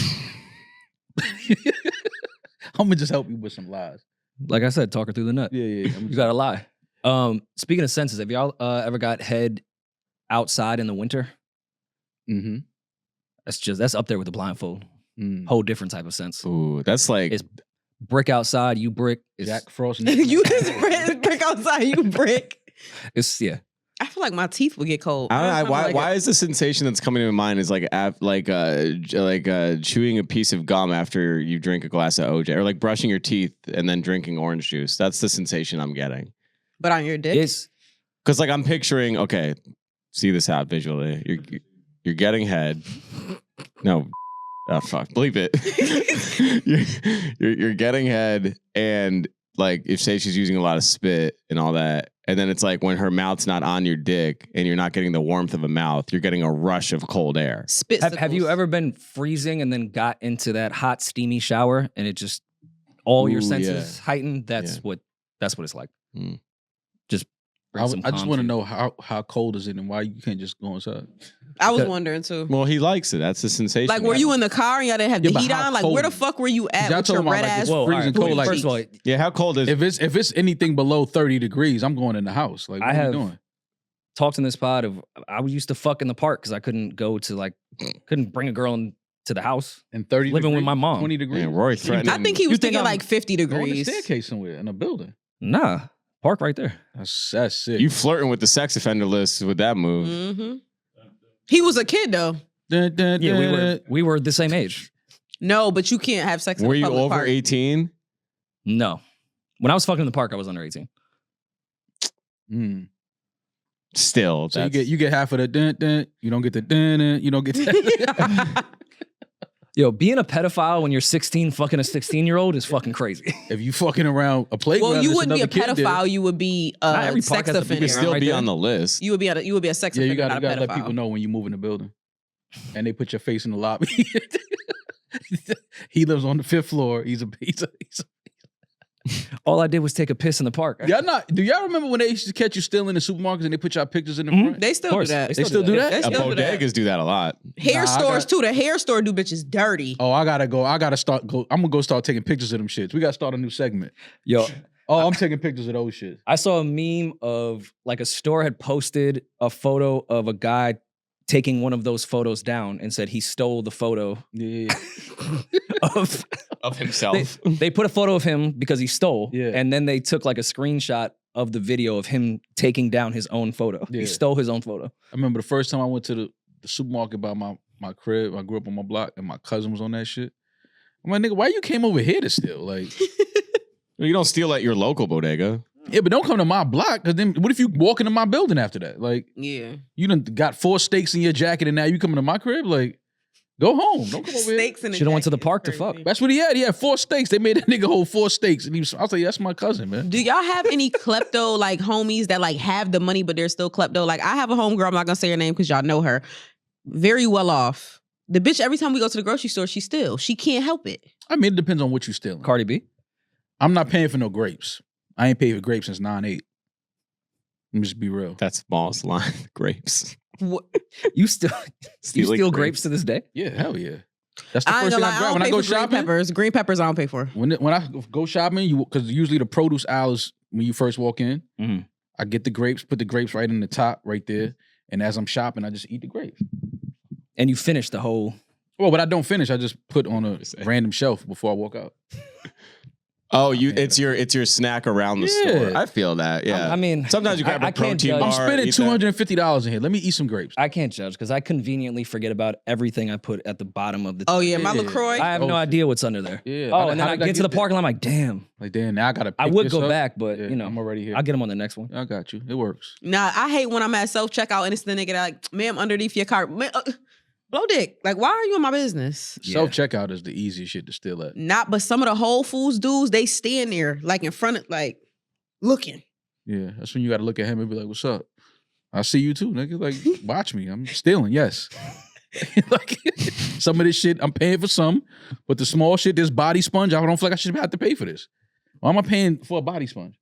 gonna just help you with some lies. Like I said, talk her through the nut. Yeah. You gotta lie. Speaking of senses, have y'all ever got head outside in the winter? Mm-hmm. That's up there with the blindfold. Whole different type of sense. Ooh, that's like it's brick outside, you brick. Jack Frost. You just brick outside, you brick. It's I feel like my teeth would get cold. Why is the sensation that's coming to my mind is like chewing a piece of gum after you drink a glass of OJ, or like brushing your teeth and then drinking orange juice. That's the sensation I'm getting. But on your dick? It's because like I'm picturing. Okay, see this out visually. You're getting head. No. Oh fuck! Bleep it. you're getting head, and like if say she's using a lot of spit and all that, and then it's like when her mouth's not on your dick and you're not getting the warmth of a mouth, you're getting a rush of cold air. Spit. Have you ever been freezing and then got into that hot steamy shower and it just all your senses heightened? That's what it's like. Just. I just want to know how cold is it and why you can't just go inside. I was wondering too. Well, he likes it. That's the sensation. Like, were you in the car and y'all didn't have the heat on? Like, where the fuck were you at with your red ass? Freezing cold. Like, first of all, how cold is? If it's anything below 30 degrees, I'm going in the house. Like, what are you doing? Talked in this pod of I used to fuck in the park because I couldn't go to couldn't bring a girl into the house and 30 living degrees, with my mom. 20 degrees. Man, Rory threatening. I think he was thinking like 50 degrees. Go on the staircase somewhere in a building. Nah. Park right there. That's sick. You flirting with the sex offender list with that move. Mm-hmm. He was a kid though. Yeah, we were the same age. No, but you can't have sex in a public Were you over park. 18? No. When I was fucking in the park, I was under 18. Still. So you get half of the dun. You don't get the dun. You don't get that. Yo, being a pedophile when you're 16 fucking a 16-year-old is fucking crazy. If you fucking around a playground, well, you wouldn't be a pedophile. You would be a sex offender. You could still be on the list. You would be a sex offender. You gotta not a let pedophile. people know when you move in the building, and they put your face in the lobby. He lives on the 5th floor. He's a All I did was take a piss in the park. Do y'all remember when they used to catch you stealing in the supermarkets and they put y'all pictures in the front? They still do that. They still do that? Bodegas do that a lot. Hair stores too. The hair store do bitches dirty. Oh, I'm gonna go start taking pictures of them shits. We gotta start a new segment. Yo. I'm taking pictures of those shits. I saw a meme of like a store had posted a photo of a guy taking one of those photos down and said he stole the photo of himself. They put a photo of him because he stole, and then they took like a screenshot of the video of him taking down his own photo. Yeah. He stole his own photo. I remember the first time I went to the supermarket by my crib. I grew up on my block, and my cousin was on that shit. I'm like, nigga, why you came over here to steal? Like, you don't steal at your local bodega. Yeah, but don't come to my block, because then what if you walk into my building after that? Like, yeah, you done got 4 steaks in your jacket and now you coming to my crib? Like, Go home. Don't come over here. Steaks in the Should have went to the jacket. park to Crazy. fuck. That's what he had. He had 4 steaks. They made that nigga hold 4 steaks. And I was like, that's my cousin, man. Do y'all have any klepto like homies that like have the money but they're still klepto? Like I have a homegirl, I'm not gonna say her name because y'all know her. Very well off. The bitch, every time we go to the grocery store, she can't help it. I mean, it depends on what you stealing. Cardi B. I'm not paying for no grapes. I ain't paid for grapes since 9/8. Let me just be real. That's Maul's line. Grapes. What? You steal grapes to this day? Yeah, hell yeah. That's the I ain't first thing gonna lie, I I grab. don't When I pay go for shopping, green peppers I don't pay for. when I go shopping, because usually the produce aisle is when you first walk in. Mm-hmm. I get the grapes, put the grapes right in the top, right there, and as I'm shopping, I just eat the grapes. And you finish the whole. Well, but I don't finish. I just put on a random shelf before I walk out. Oh, it's your snack around the store. I feel that. Yeah. I mean, sometimes you grab a protein bar. I'm spending $250 in here. Let me eat some grapes. I can't judge because I conveniently forget about everything I put at the bottom of the. Oh yeah, my LaCroix. I have no idea what's under there. Yeah. Oh, and then I get to the park and I'm like, damn. Like, damn, now I gotta. I would go back, but Yeah, you know, I'm already here. I'll get them on the next one. I got you. It works. Nah, I hate when I'm at self checkout and it's the nigga that like, ma'am, underneath your cart. Blow dick. Like, why are you in my business? Self checkout is the easiest shit to steal at. Not, but some of the Whole Foods dudes, they stand there like in front of like looking. Yeah, that's when you got to look at him and be like, "What's up? I see you too, nigga. Like, watch me. I'm stealing. Yes. Like some of this shit, I'm paying for some, but the small shit, this body sponge, I don't feel like I should have to pay for this. Why am I paying for a body sponge?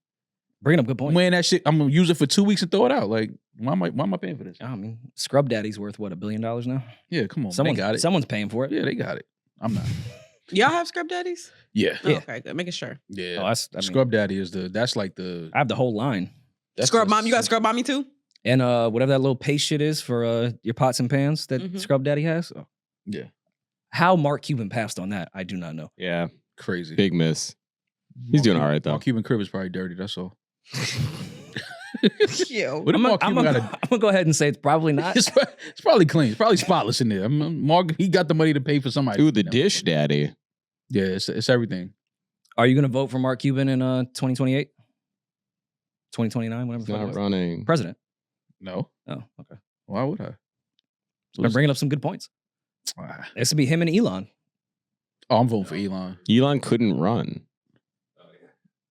Bringing up good point. I'm wearing that shit. I'm gonna use it for 2 weeks and throw it out. Like, why am I paying for this? I mean, Scrub Daddy's worth what, $1 billion now? Yeah, come on. Someone they got it. Someone's paying for it. Yeah, they got it. I'm not. Y'all have Scrub Daddies? Yeah. Oh, okay, good. Making sure. Yeah. Oh, Scrub Daddy is that's like the. I have the whole line. Scrub Mom, you got Scrub Mommy too? And whatever that little paste shit is for your pots and pans that Scrub Daddy has. Oh. Yeah. How Mark Cuban passed on that, I do not know. Yeah. Crazy. Big miss. He's doing all right though. Cuban crib is probably dirty. That's all. Yo, I'm gonna go ahead and say it's probably not. It's probably clean. It's probably spotless in there. Mark, he got the money to pay for somebody. Ooh, the dish daddy. Yeah, it's everything. Are you gonna vote for Mark Cuban in 2028? 2029, whatever. He's not running. President. No. Oh, okay. Why would I? I'm bringing up some good points. This would be him and Elon. Oh, I'm voting for Elon. Elon couldn't run.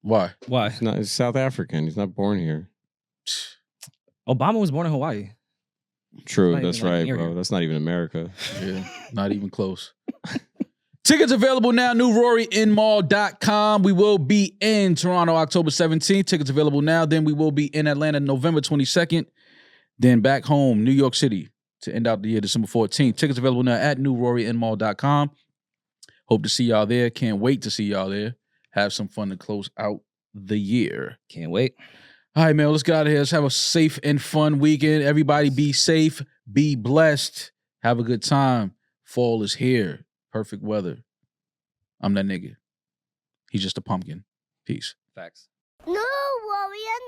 Why? Why? He's South African. He's not born here. Obama was born in Hawaii. True, that's right, bro. That's not even America. Yeah, not even close. Tickets available now, newrorynmall.com. We will be in Toronto October 17th. Tickets available now. Then we will be in Atlanta November 22nd. Then back home, New York City to end out the year December 14th. Tickets available now at newrorynmall.com. Hope to see y'all there. Can't wait to see y'all there. Have some fun to close out the year. Can't wait. All right, man, let's get out of here. Let's have a safe and fun weekend. Everybody be safe, be blessed, have a good time. Fall is here. Perfect weather. I'm that nigga. He's just a pumpkin. Peace. Facts. No worry and